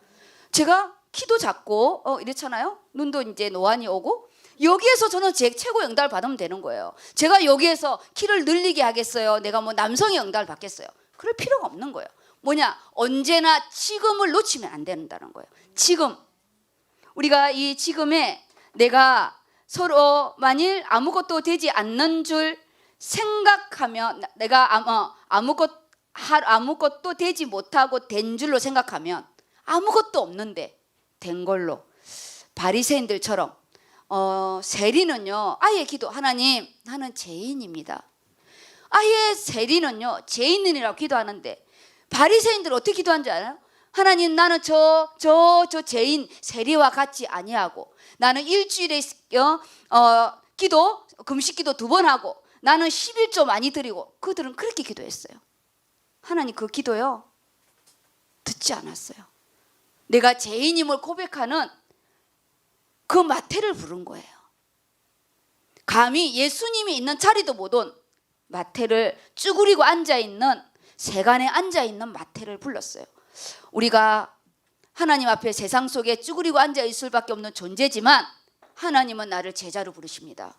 제가 키도 작고 이렇잖아요. 눈도 이제 노안이 오고, 여기에서 저는 제 최고 영달을 받으면 되는 거예요. 제가 여기에서 키를 늘리게 하겠어요? 내가 뭐 남성의 영달을 받겠어요? 그럴 필요가 없는 거예요. 뭐냐? 언제나 지금을 놓치면 안 된다는 거예요. 지금. 우리가 이 지금에 내가 서로 만일 아무것도 되지 않는 줄 생각하면, 내가 아무것도 되지 못하고 된 줄로 생각하면 아무것도 없는데 된 걸로, 바리새인들처럼 세리는요, 아예 기도, 하나님 나는 죄인입니다. 아예 세리는요, 죄인이라고 기도하는데, 바리새인들 어떻게 기도한 줄 알아요? 하나님, 나는 저 죄인 세리와 같지 아니하고, 나는 일주일에 기도, 금식기도 2번 하고, 나는 11조 많이 드리고. 그들은 그렇게 기도했어요. 하나님 그 기도요, 듣지 않았어요. 내가 죄인임을 고백하는 그 마태를 부른 거예요. 감히 예수님이 있는 자리도 못 온 마태를, 쭈그리고 앉아있는, 세간에 앉아있는 마태를 불렀어요. 우리가 하나님 앞에 세상 속에 쭈그리고 앉아있을 수밖에 없는 존재지만 하나님은 나를 제자로 부르십니다.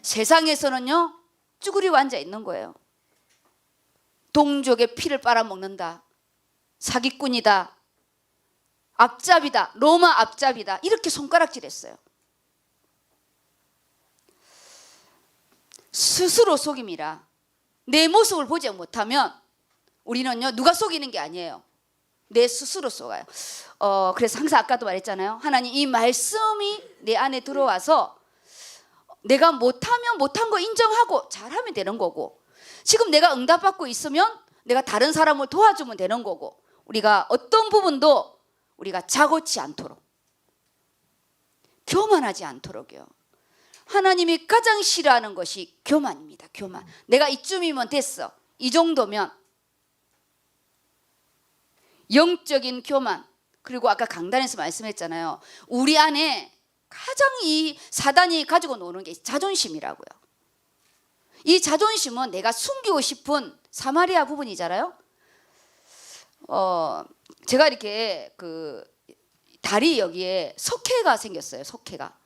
세상에서는요, 쭈그리고 앉아있는 거예요. 동족의 피를 빨아먹는다, 사기꾼이다, 앞잡이다, 로마 앞잡이다, 이렇게 손가락질했어요. 스스로 속임이라. 내 모습을 보지 못하면 우리는요, 누가 속이는 게 아니에요. 내 스스로 속아요. 그래서 항상 아까도 말했잖아요. 하나님, 이 말씀이 내 안에 들어와서 내가 못하면 못한 거 인정하고 잘하면 되는 거고, 지금 내가 응답받고 있으면 내가 다른 사람을 도와주면 되는 거고, 우리가 어떤 부분도 우리가 자고치 않도록, 교만하지 않도록요. 하나님이 가장 싫어하는 것이 교만입니다. 교만. 내가 이쯤이면 됐어, 이 정도면. 영적인 교만. 그리고 아까 강단에서 말씀했잖아요. 우리 안에 가장 이 사단이 가지고 노는 게 자존심이라고요. 이 자존심은 내가 숨기고 싶은 사마리아 부분이잖아요. 제가 이렇게 그 다리 여기에 석회가 생겼어요. 석회가.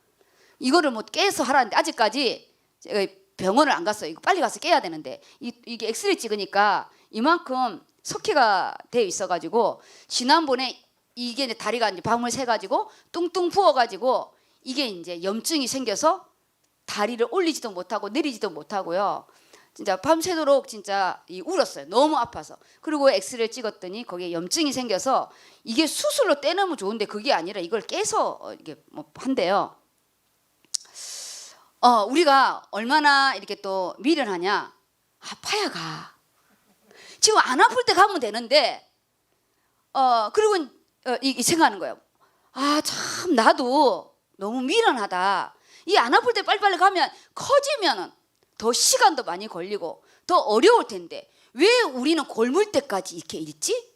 이거를 뭐 깨서 하라는데 아직까지 제가 병원을 안 갔어요. 이거 빨리 가서 깨야 되는데 이게 엑스레이 찍으니까 이만큼 석회가 되어 있어가지고 지난번에 이게 이제 다리가 이제 밤을 새가지고 뚱뚱 부어가지고 이게 이제 염증이 생겨서 다리를 올리지도 못하고 내리지도 못하고요. 진짜 밤새도록 진짜 울었어요. 너무 아파서. 그리고 엑스레이를 찍었더니 거기에 염증이 생겨서 이게 수술로 떼내면 좋은데 그게 아니라 이걸 깨서 이게 뭐 한대요. 우리가 얼마나 이렇게 또 미련하냐. 아파야 가. 지금 안 아플 때 가면 되는데 그리고 이 생각하는 거예요. 아, 참 나도 너무 미련하다. 이 안 아플 때 빨리빨리 가면 커지면은 더 시간도 많이 걸리고 더 어려울 텐데 왜 우리는 골물 때까지 이렇게 있지?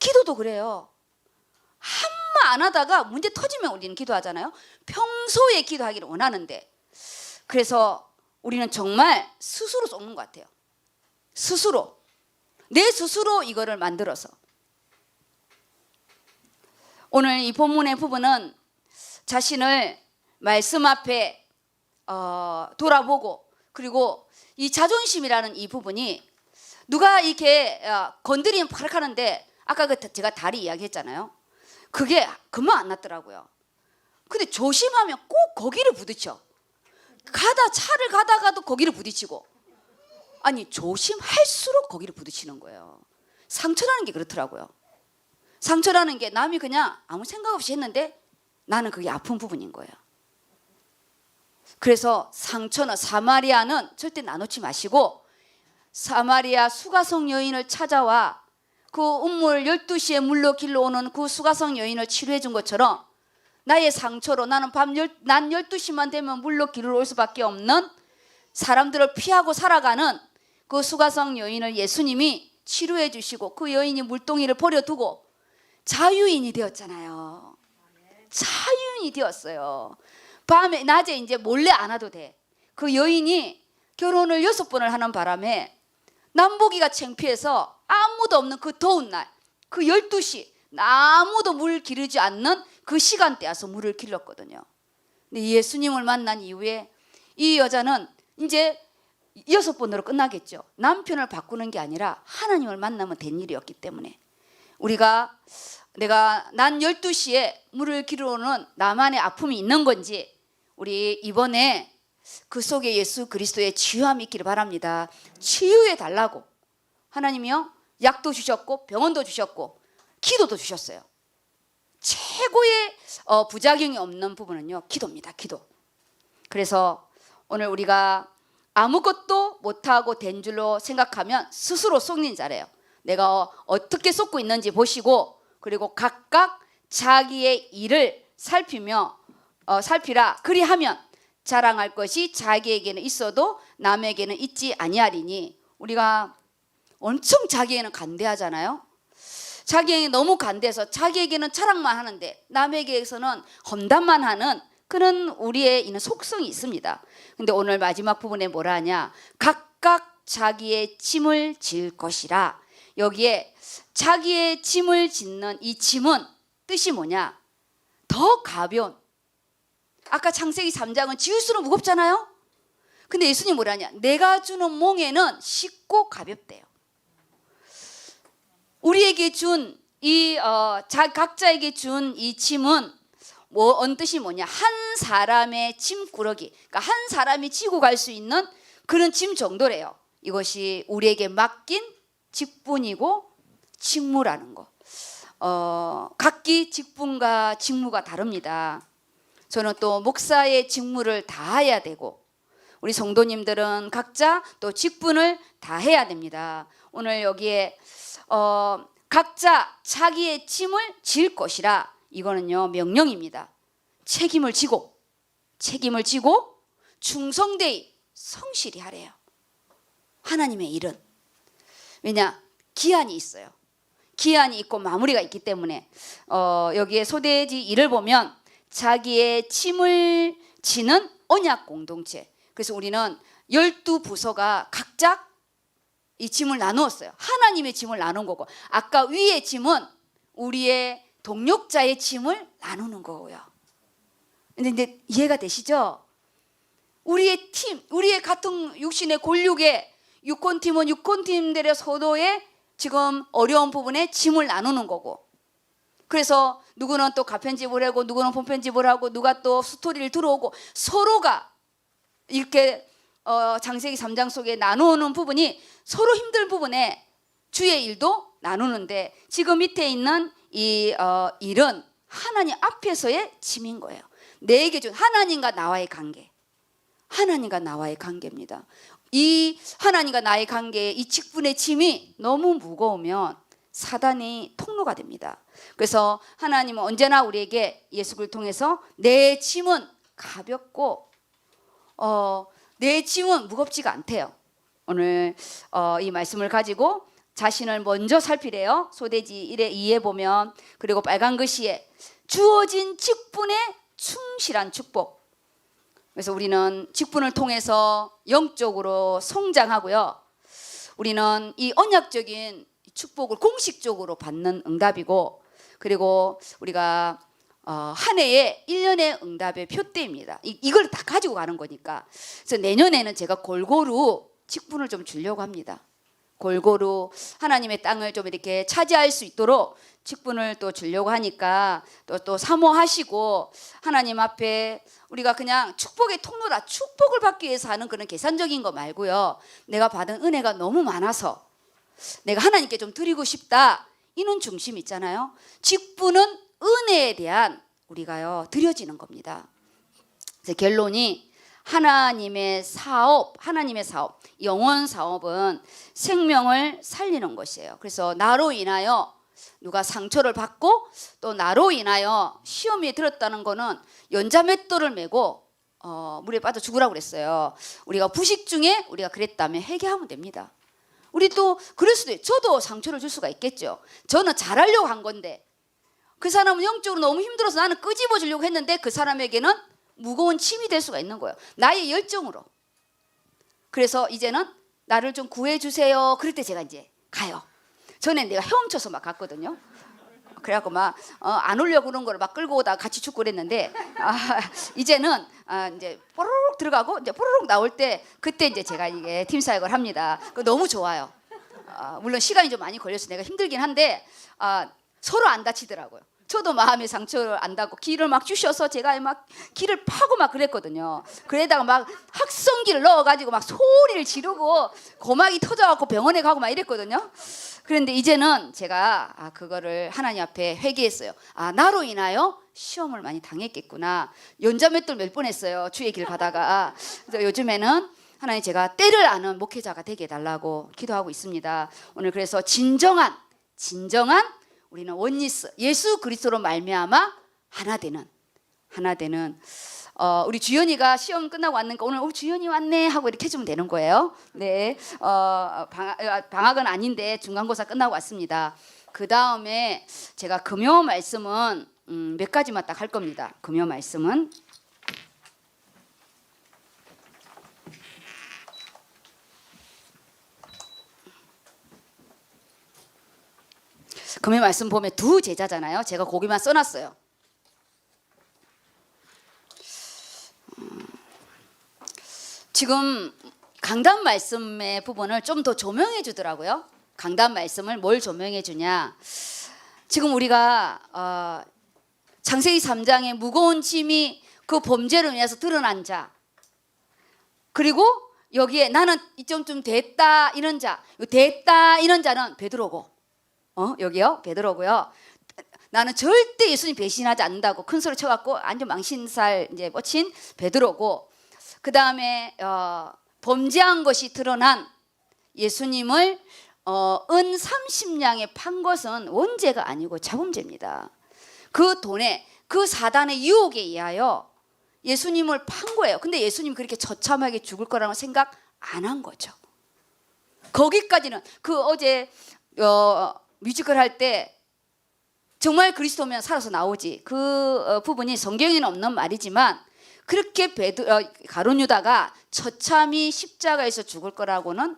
기도도 그래요. 한마 안 하다가 문제 터지면 우리는 기도하잖아요. 평소에 기도하기를 원하는데 그래서 우리는 정말 스스로 쏟는 것 같아요. 스스로 내 스스로 이거를 만들어서 오늘 이 본문의 부분은 자신을 말씀 앞에 돌아보고 그리고 이 자존심이라는 이 부분이 누가 이렇게 건드리면 파락 하는데 아까 제가 다리 이야기했잖아요. 그게 금방 안 났더라고요. 근데 조심하면 꼭 거기를 부딪혀. 차를 가다가도 거기를 부딪히고 아니 조심할수록 거기를 부딪히는 거예요. 상처라는 게 그렇더라고요. 상처라는 게 남이 그냥 아무 생각 없이 했는데 나는 그게 아픈 부분인 거예요. 그래서 상처는 사마리아는 절대 나누지 마시고 사마리아 수가성 여인을 찾아와 그 음물 12시에 물로 길러 오는 그 수가성 여인을 치료해 준 것처럼 나의 상처로 나는 난 12시만 되면 물로 길러 올 수밖에 없는 사람들을 피하고 살아가는 그 수가성 여인을 예수님이 치료해 주시고 그 여인이 물동이를 버려두고 자유인이 되었잖아요. 자유인이 되었어요. 밤에 낮에 이제 몰래 안 와도 돼. 그 여인이 결혼을 6번을 하는 바람에 남보기가 창피해서 아무도 없는 그 더운 날 그 12시 아무도 물 기르지 않는 그 시간대에 와서 물을 길렀거든요. 근데 예수님을 만난 이후에 이 여자는 이제 6번으로 끝나겠죠. 남편을 바꾸는 게 아니라 하나님을 만나면 된 일이었기 때문에 난 12시에 물을 기르러오는 나만의 아픔이 있는 건지 우리 이번에 그 속에 예수 그리스도의 치유함이 있기를 바랍니다. 치유해 달라고 하나님이요 약도 주셨고 병원도 주셨고 기도도 주셨어요. 최고의 부작용이 없는 부분은요 기도입니다. 기도. 그래서 오늘 우리가 아무것도 못하고 된 줄로 생각하면 스스로 속는 자래요. 내가 어떻게 쏟고 있는지 보시고 그리고 각각 자기의 일을 살피라. 그리하면 자랑할 것이 자기에게는 있어도 남에게는 있지 아니하리니. 우리가 엄청 자기에게는 간대하잖아요. 자기에게 너무 간대해서 자기에게는 자랑만 하는데 남에게서는 험담만 하는 그런 우리의 있는 속성이 있습니다. 근데 오늘 마지막 부분에 뭐라 하냐? 각각 자기의 짐을 질 것이라. 여기에 자기의 짐을 짓는 이 짐은 뜻이 뭐냐? 더 가벼운. 아까 창세기 3장은 지울수록 무겁잖아요. 근데 예수님 뭐라냐? 내가 주는 몽에는 쉽고 가볍대요. 우리에게 준 이 각자에게 준 이 짐은 어떤 뜻이 뭐냐? 한 사람의 짐꾸러기. 그러니까 한 사람이 지고 갈 수 있는 그런 짐 정도래요. 이것이 우리에게 맡긴 직분이고 직무라는 거. 각기 직분과 직무가 다릅니다. 저는 또 목사의 직무를 다해야 되고 우리 성도님들은 각자 또 직분을 다해야 됩니다. 오늘 여기에 각자 자기의 짐을 질 것이라. 이거는요 명령입니다. 책임을 지고 충성되이 성실히 하래요. 하나님의 일은 왜냐? 기한이 있어요. 기한이 있고 마무리가 있기 때문에 여기에 소대지 1을 보면 자기의 짐을 지는 언약 공동체. 그래서 우리는 12부서가 각자 이 짐을 나누었어요. 하나님의 짐을 나눈 거고 아까 위의 짐은 우리의 동력자의 짐을 나누는 거고요. 근데 이해가 되시죠? 우리의 팀, 우리의 같은 육신의 골육의 육혼팀은 육혼팀들의 서로의 지금 어려운 부분에 짐을 나누는 거고 그래서 누구는 또 가편집을 하고 누구는 본편집을 하고 누가 또 스토리를 들어오고 서로가 이렇게 창세기 3장 속에 나누는 부분이 서로 힘든 부분에 주의 일도 나누는데 지금 밑에 있는 이 일은 하나님 앞에서의 짐인 거예요. 내게 준 하나님과 나와의 관계, 하나님과 나와의 관계입니다. 이 하나님과 나의 관계에 이 직분의 짐이 너무 무거우면 사단이 통로가 됩니다. 그래서 하나님은 언제나 우리에게 예수를 통해서 내 짐은 가볍고 내 짐은 무겁지가 않대요. 오늘 이 말씀을 가지고 자신을 먼저 살피래요. 소대지 1에 2에 보면, 그리고 빨간 글씨에 주어진 직분에 충실한 축복. 그래서 우리는 직분을 통해서 영적으로 성장하고요. 우리는 이 언약적인 축복을 공식적으로 받는 응답이고, 그리고 우리가 한 해에 1년의 응답의 표대입니다. 이걸 다 가지고 가는 거니까. 그래서 내년에는 제가 골고루 직분을 좀 주려고 합니다. 골고루 하나님의 땅을 좀 이렇게 차지할 수 있도록 직분을 또 주려고 하니까 또 사모하시고, 하나님 앞에 우리가 그냥 축복의 통로라, 축복을 받기 위해서 하는 그런 계산적인 거 말고요, 내가 받은 은혜가 너무 많아서 내가 하나님께 좀 드리고 싶다, 이는 중심 있잖아요. 직분은 은혜에 대한 우리가요 드려지는 겁니다. 그래서 결론이 하나님의 사업, 영원 사업은 생명을 살리는 것이에요. 그래서 나로 인하여 누가 상처를 받고 또 나로 인하여 시험에 들었다는 거는 연자맷돌을 메고 물에 빠져 죽으라고 그랬어요. 우리가 부식 중에 우리가 그랬다면 회개하면 됩니다. 우리 또 그럴 수도 있어요. 저도 상처를 줄 수가 있겠죠. 저는 잘하려고 한 건데 그 사람은 영적으로 너무 힘들어서 나는 끄집어 주려고 했는데 그 사람에게는 무거운 짐이 될 수가 있는 거예요. 나의 열정으로. 그래서 이제는 나를 좀 구해주세요. 그럴 때 제가 이제 가요. 전에 내가 헤엄쳐서 막 갔거든요. 그래갖고 막 안 오려고 그런 거를 막 끌고 오다가 같이 죽고 그랬는데 이제는 이제 뽀로록 들어가고 이제 뽀로록 나올 때 그때 이제 제가 이게 팀 사역을 합니다. 그거 너무 좋아요. 물론 시간이 좀 많이 걸려서 내가 힘들긴 한데 서로 안 다치더라고요. 저도 마음의 상처를 안다고 기를 막 주셔서 제가 막 기를 파고 막 그랬거든요. 그러다가 막 확성기를 넣어가지고 막 소리를 지르고 고막이 터져갖고 병원에 가고 막 이랬거든요. 그런데 이제는 제가 그거를 하나님 앞에 회개했어요. 나로 인하여 시험을 많이 당했겠구나. 연자맷돌 몇 번 했어요. 주의 길 가다가. 그래서 요즘에는 하나님 제가 때를 아는 목회자가 되게 해달라고 기도하고 있습니다. 오늘 그래서 진정한 우리는 원리스 예수 그리스도로 말미암아 하나 되는 우리 주연이가 시험 끝나고 왔는가 오늘 우리 주연이 왔네 하고 이렇게 해주면 되는 거예요. 네, 방학은 아닌데 중간고사 끝나고 왔습니다. 그 다음에 제가 금요 말씀은 몇 가지만 딱 할 겁니다. 금요 말씀은 금요 말씀 보면 두 제자잖아요. 제가 거기만 써놨어요. 지금 강단 말씀의 부분을 좀 더 조명해 주더라고요. 강단 말씀을 뭘 조명해 주냐. 지금 우리가 창세기 3장의 무거운 짐이 그 범죄로 인해서 드러난 자, 그리고 여기에 나는 이쯤 됐다 이런 자는 베드로고, 여기요 베드로고요. 나는 절대 예수님 배신하지 않는다고 큰 소리 쳐갖고 완전 망신살 이제 뻗친 베드로고, 그 다음에 범죄한 것이 드러난 예수님을 은 30냥에 판 것은 원죄가 아니고 자범죄입니다. 그 돈에 그 사단의 유혹에 의하여 예수님을 판 거예요. 근데 예수님 그렇게 처참하게 죽을 거라고 생각 안 한 거죠. 거기까지는 그 어제 뮤지컬 할 때 정말 그리스도면 살아서 나오지, 그 부분이 성경에는 없는 말이지만 그렇게 가룟 유다가 처참히 십자가에서 죽을 거라고는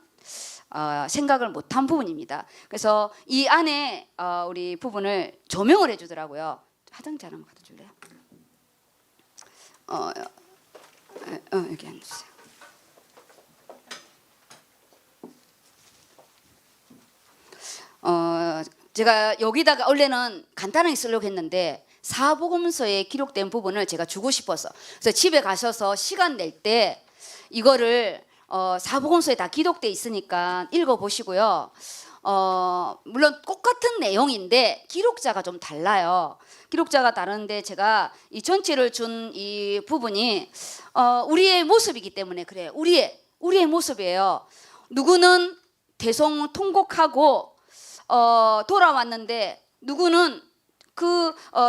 생각을 못한 부분입니다. 그래서 이 안에 우리 부분을 조명을 해주더라고요. 화장지 하나만 갖다 줄래요? 여기 앉으세요. 제가 여기다가 원래는 간단하게 쓰려고 했는데 사복음서에 기록된 부분을 제가 주고 싶어서, 그래서 집에 가셔서 시간 낼 때 이거를 사복음서에 다 기록돼 있으니까 읽어보시고요. 물론 똑같은 내용인데 기록자가 좀 달라요. 기록자가 다른데 제가 이 전체를 준 이 부분이 우리의 모습이기 때문에 그래요. 우리의 모습이에요. 누구는 대성통곡하고 돌아왔는데 누구는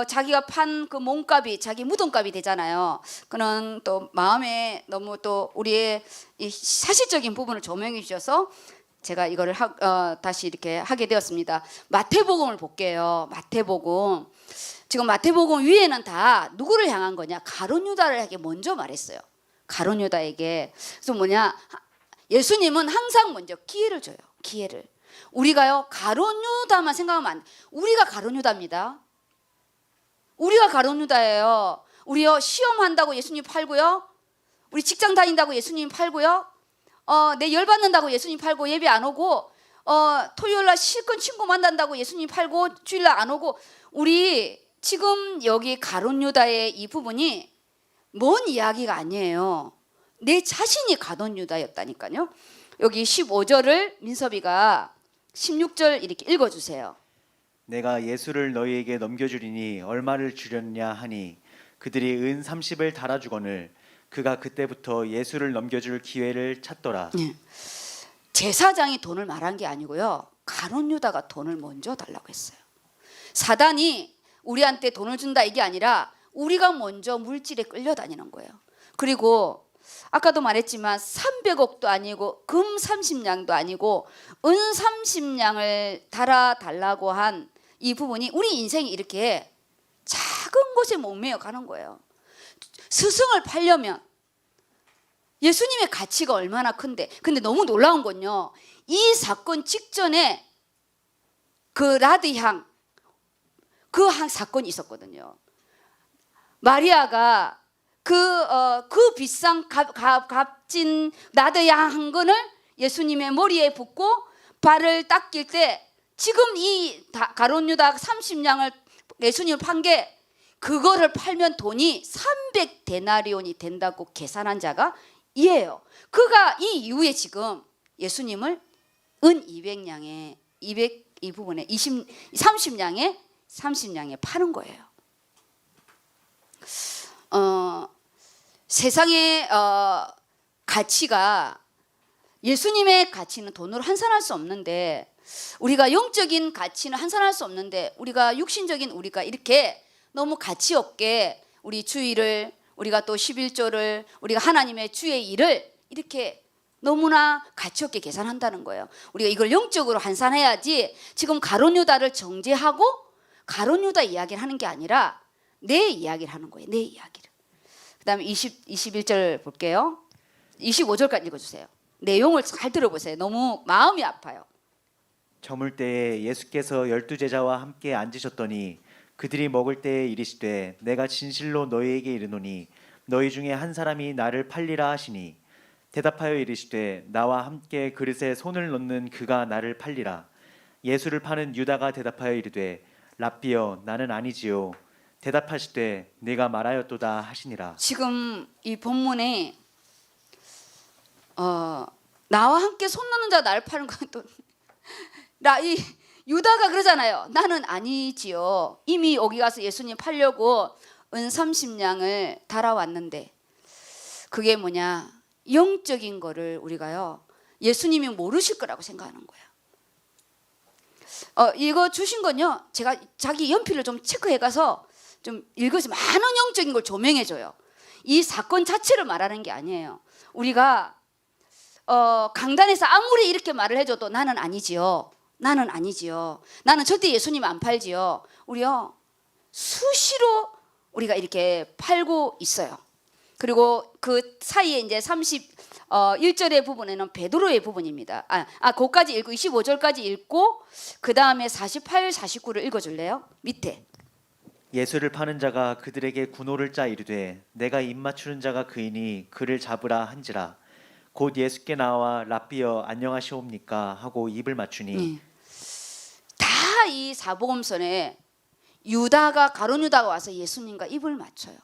자기가 판 그 몸값이 자기 무덤값이 되잖아요. 그는 또 마음에 너무 또 우리의 이 사실적인 부분을 조명해 주셔서 제가 이거를 다시 이렇게 하게 되었습니다. 마태복음을 볼게요. 마태복음. 지금 마태복음 위에는 다 누구를 향한 거냐? 가룟 유다에게 먼저 말했어요. 가룟 유다에게. 그래서 뭐냐? 예수님은 항상 먼저 기회를 줘요. 기회를. 우리가요 가룟 유다만 생각하면 안 돼. 우리가 가룟 유다입니다. 우리가 가룟 유다예요. 우리요 시험한다고 예수님 팔고요. 우리 직장 다닌다고 예수님 팔고요. 내 열받는다고 예수님 팔고 예배 안 오고, 토요일날 실컷 친구 만난다고 예수님 팔고 주일날 안 오고. 우리 지금 여기 가룟 유다의 이 부분이 뭔 이야기가 아니에요. 내 자신이 가룟 유다였다니까요. 여기 15절을 민섭이가 16절 이렇게 읽어주세요. 내가 예수를 너희에게 넘겨주리니 얼마를 주렸냐 하니 그들이 은 30을 달아주거늘 그가 그때부터 예수를 넘겨줄 기회를 찾더라. 네. 제사장이 돈을 말한 게 아니고요. 가룟 유다가 돈을 먼저 달라고 했어요. 사단이 우리한테 돈을 준다 이게 아니라 우리가 먼저 물질에 끌려다니는 거예요. 그리고 아까도 말했지만 300억도 아니고 금 30냥도 아니고 은 30냥을 달아달라고 한 이 부분이 우리 인생이 이렇게 작은 곳에 목매어 가는 거예요. 스승을 팔려면 예수님의 가치가 얼마나 큰데. 근데 너무 놀라운 건요, 이 사건 직전에 그 라드향 그 한 사건이 있었거든요. 마리아가 그 비싼 값진 라드향 한 건을 예수님의 머리에 붓고 발을 닦일 때 지금 이 가룟 유다 30냥을 예수님을 판 게 그거를 팔면 돈이 300데나리온이 된다고 계산한 자가 이에요. 그가 이 이후에 지금 예수님을 은 200냥에 이 부분에 30냥에 파는 거예요. 세상의 가치가, 예수님의 가치는 돈으로 환산할 수 없는데, 우리가 영적인 가치는 환산할 수 없는데, 우리가 육신적인 우리가 이렇게 너무 가치 없게 우리 주일을, 우리가 또 11조를, 우리가 하나님의 주의 일을 이렇게 너무나 가치 없게 계산한다는 거예요. 우리가 이걸 영적으로 환산해야지. 지금 가룟 유다를 정죄하고 가룟 유다 이야기를 하는 게 아니라 내 이야기를 하는 거예요. 내 이야기를. 그다음에 21절 볼게요. 25절까지 읽어주세요. 내용을 잘 들어보세요. 너무 마음이 아파요. 저물 때에 예수께서 12제자와 함께 앉으셨더니 그들이 먹을 때에 이르시되 내가 진실로 너희에게 이르노니 너희 중에 한 사람이 나를 팔리라 하시니 대답하여 이르시되 나와 함께 그릇에 손을 넣는 그가 나를 팔리라. 예수를 파는 유다가 대답하여 이르되 랍비여 나는 아니지요. 대답하시되 내가 말하였도다 하시니라. 지금 이 본문에 나와 함께 손 넣는 자 나를 파는 건 또 이 유다가 그러잖아요. 나는 아니지요. 이미 여기 가서 예수님 팔려고 은 30냥을 달아왔는데, 그게 뭐냐? 영적인 거를 우리가요 예수님이 모르실 거라고 생각하는 거예요. 이거 주신 건요, 제가 자기 연필을 좀 체크해 가서 좀 읽어서 많은 영적인 걸 조명해 줘요. 이 사건 자체를 말하는 게 아니에요. 우리가 강단에서 아무리 이렇게 말을 해줘도 나는 아니지요. 나는 아니지요. 나는 절대 예수님 안 팔지요. 우리요 수시로 우리가 이렇게 팔고 있어요. 그리고 그 사이에 이제 31절의 부분에는 베드로의 부분입니다. 거기까지 읽고 25절까지 읽고 그 다음에 48, 49를 읽어줄래요? 밑에. 예수를 파는 자가 그들에게 군호를 짜 이르되 내가 입 맞추는 자가 그이니 그를 잡으라 한지라. 곧 예수께 나와 랍비여 안녕하시옵니까 하고 입을 맞추니 다 이 사복음서에 가룟 유다가 와서 예수님과 입을 맞춰요.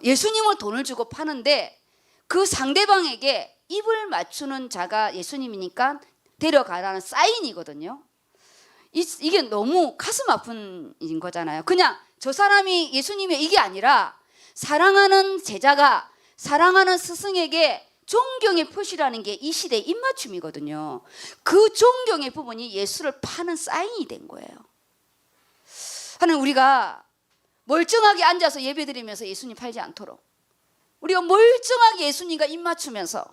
예수님을 돈을 주고 파는데 그 상대방에게 입을 맞추는 자가 예수님이니까 데려가라는 사인이거든요. 이게 너무 가슴 아픈 일인 거잖아요. 그냥 저 사람이 예수님의 이게 아니라 사랑하는 제자가 사랑하는 스승에게 존경의 표시라는 게 이 시대의 입맞춤이거든요. 그 존경의 부분이 예수를 파는 사인이 된 거예요. 하는 우리가 멀쩡하게 앉아서 예배드리면서 예수님 팔지 않도록 우리가 멀쩡하게 예수님과 입맞추면서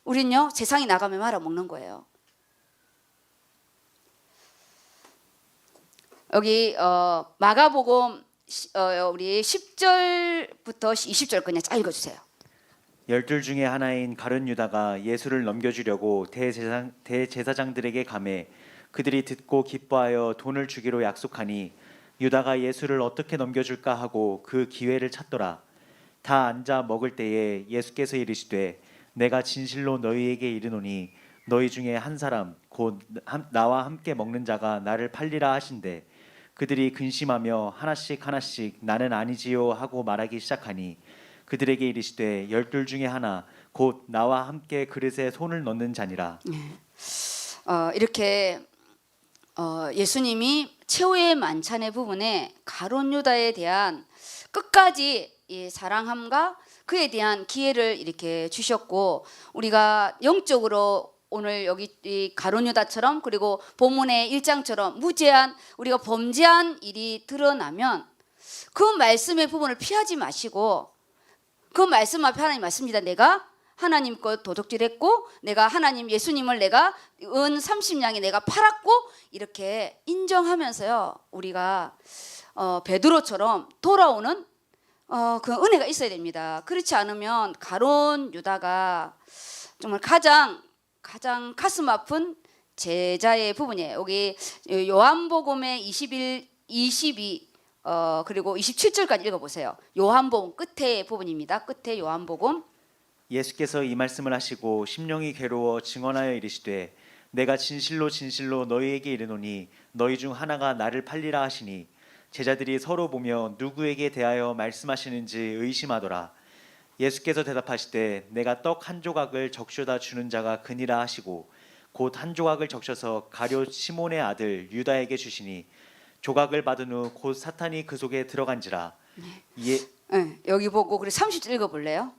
우린요 세상에 나가면 말아먹는 거예요. 여기 마가복음 우리 10절부터 20절 그냥 쫙 읽어주세요. 12 중에 하나인 가룟 유다가 예수를 넘겨주려고 대제사장들에게 가매 그들이 듣고 기뻐하여 돈을 주기로 약속하니 유다가 예수를 어떻게 넘겨줄까 하고 그 기회를 찾더라. 다 앉아 먹을 때에 예수께서 이르시되 내가 진실로 너희에게 이르노니 너희 중에 한 사람 곧 나와 함께 먹는 자가 나를 팔리라 하신대. 그들이 근심하며 하나씩 나는 아니지요 하고 말하기 시작하니 그들에게 이르시되 12 중에 하나 곧 나와 함께 그릇에 손을 넣는 자니라. 이렇게 예수님이 최후의 만찬의 부분에 가룟 유다에 대한 끝까지 이 사랑함과 그에 대한 기회를 이렇게 주셨고 우리가 영적으로 오늘 여기 이 가룟 유다처럼 그리고 본문의 1장처럼 무죄한 우리가 범죄한 일이 드러나면 그 말씀의 부분을 피하지 마시고 그 말씀 앞에 하나님 맞습니다. 내가 하나님 것 도둑질했고 내가 하나님 예수님을 내가 은 30냥에 내가 팔았고 이렇게 인정하면서요 우리가 베드로처럼 돌아오는 그 은혜가 있어야 됩니다. 그렇지 않으면 가룟 유다가 정말 가장 가슴 아픈 제자의 부분이에요. 여기 요한복음의 21, 22 그리고 27절까지 읽어보세요. 요한복음 끝에 부분입니다. 끝에 요한복음. 예수께서 이 말씀을 하시고 심령이 괴로워 증언하여 이르시되 내가 진실로 너희에게 이르노니 너희 중 하나가 나를 팔리라 하시니 제자들이 서로 보며 누구에게 대하여 말씀하시는지 의심하더라. 예수께서 대답하시되 내가 떡 한 조각을 적셔다 주는 자가 그니라 하시고 곧 한 조각을 적셔서 가룟 시몬의 아들 유다에게 주시니 조각을 받은 후 곧 사탄이 그 속에 들어간지라. 여기 보고 그래 30절 읽어볼래요?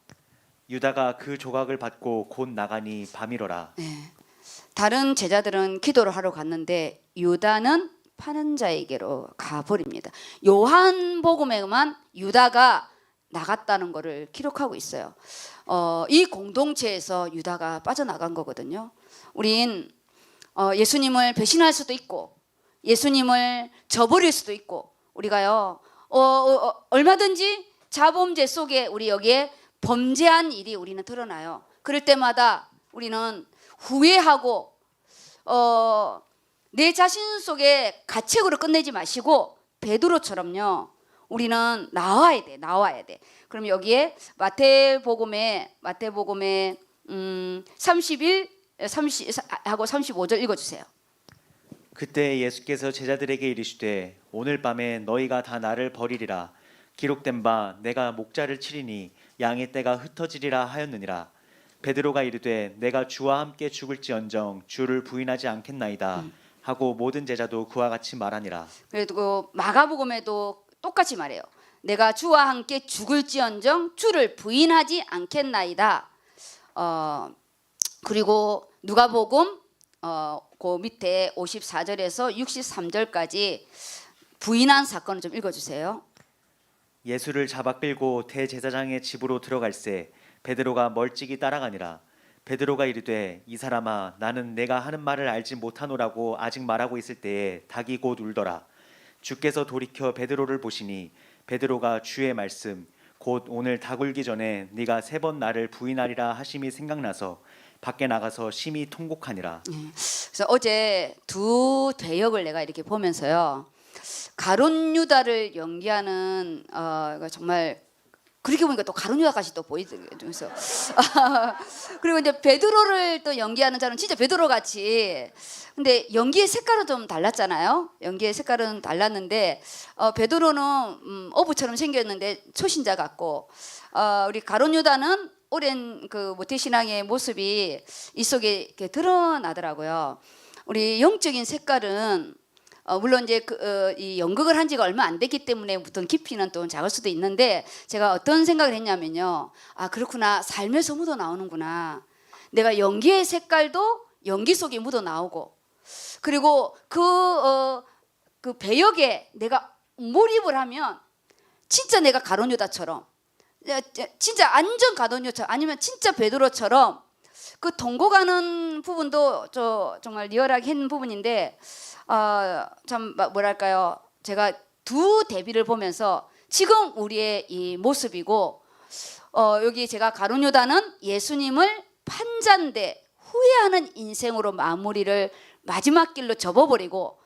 유다가 그 조각을 받고 곧 나가니 밤이로라. 다른 제자들은 기도를 하러 갔는데 유다는 파는 자에게로 가버립니다. 요한복음에만 유다가 나갔다는 것을 기록하고 있어요. 이 공동체에서 유다가 빠져나간 거거든요. 우린 예수님을 배신할 수도 있고 예수님을 저버릴 수도 있고 우리가요 얼마든지 자범죄 속에 우리 여기에 범죄한 일이 우리는 드러나요. 그럴 때마다 우리는 후회하고 내 자신 속에 가책으로 끝내지 마시고 베드로처럼요. 우리는 나와야 돼. 그럼 여기에 마태복음에 31, 30하고 35절 읽어주세요. 그때 예수께서 제자들에게 이르시되 오늘 밤에 너희가 다 나를 버리리라. 기록된 바 내가 목자를 치리니 양의 떼가 흩어지리라 하였느니라. 베드로가 이르되 내가 주와 함께 죽을지언정 주를 부인하지 않겠나이다 하고 모든 제자도 그와 같이 말하니라. 그리고 마가복음에도 똑같이 말해요. 내가 주와 함께 죽을지언정 주를 부인하지 않겠나이다. 그리고 누가복음 그 밑에 54절에서 63절까지 부인한 사건을 좀 읽어주세요. 예수를 잡아 끌고 대제사장의 집으로 들어갈새 베드로가 멀찍이 따라가니라. 베드로가 이르되 이 사람아 나는 내가 하는 말을 알지 못하노라고 아직 말하고 있을 때에 닭이 곧 울더라. 주께서 돌이켜 베드로를 보시니 베드로가 주의 말씀 곧 오늘 닭 울기 전에 네가 3번 나를 부인하리라 하심이 생각나서 밖에 나가서 심히 통곡하니라. 그래서 어제 두 대역을 내가 이렇게 보면서요. 가룟 유다를 연기하는 정말 그렇게 보니까 또 가룟유다까지 또 보이더라고요. 그리고 이제 베드로를 또 연기하는 자는 진짜 베드로 같이. 근데 연기의 색깔은 좀 달랐잖아요. 연기의 색깔은 달랐는데 베드로는 어부처럼 생겼는데 초신자 같고 우리 가룟유다는 오랜 그 모태신앙의 모습이 이 속에 이렇게 드러나더라고요. 우리 영적인 색깔은 물론 이제 이 연극을 한 지가 얼마 안 됐기 때문에 어떤 깊이는 또 작을 수도 있는데 제가 어떤 생각을 했냐면요. 아 그렇구나. 삶에서 묻어 나오는구나. 내가 연기의 색깔도 연기 속에 묻어 나오고 그리고 그 배역에 내가 몰입을 하면 진짜 내가 가룟유다처럼 진짜 안전 가룟유다처럼 아니면 진짜 베드로처럼 그 동고 가는 부분도 정말 리얼하게 했는 부분인데 참 뭐랄까요? 제가 두 대비를 보면서 지금 우리의 이 모습이고 여기 제가 가룟유다는 예수님을 판잔대 후회하는 인생으로 마무리를 마지막 길로 접어버리고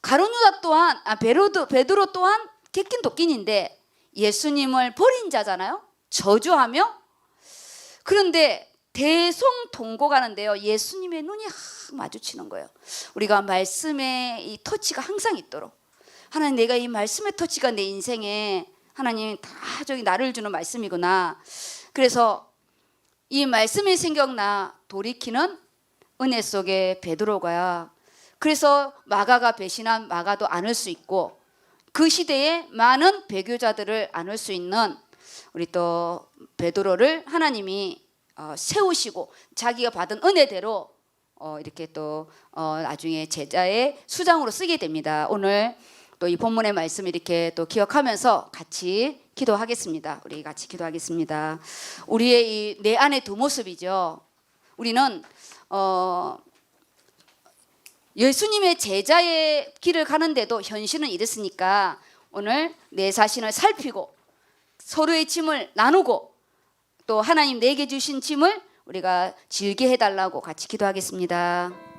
가룟유다 또한 베드로 또한 객긴 도끼인데 예수님을 버린 자잖아요. 저주하며 그런데 대성통고 가는데요. 예수님의 눈이 마주치는 거예요. 우리가 말씀의 이 터치가 항상 있도록 하나님 내가 이 말씀의 터치가 내 인생에 하나님 다 저기 나를 주는 말씀이구나. 그래서 이 말씀이 생각나 돌이키는 은혜 속에 베드로가 그래서 마가가 배신한 마가도 안을 수 있고 그 시대에 많은 배교자들을 안을 수 있는 우리 또 베드로를 하나님이 세우시고 자기가 받은 은혜대로 이렇게 또 나중에 제자의 수장으로 쓰게 됩니다. 오늘 또 이 본문의 말씀 이렇게 또 기억하면서 같이 기도하겠습니다. 우리 같이 기도하겠습니다. 우리의 이 내 안의 두 모습이죠. 우리는 예수님의 제자의 길을 가는데도 현실은 이랬으니까 오늘 내 자신을 살피고 서로의 짐을 나누고 또 하나님 내게 주신 짐을 우리가 질게 해달라고 같이 기도하겠습니다.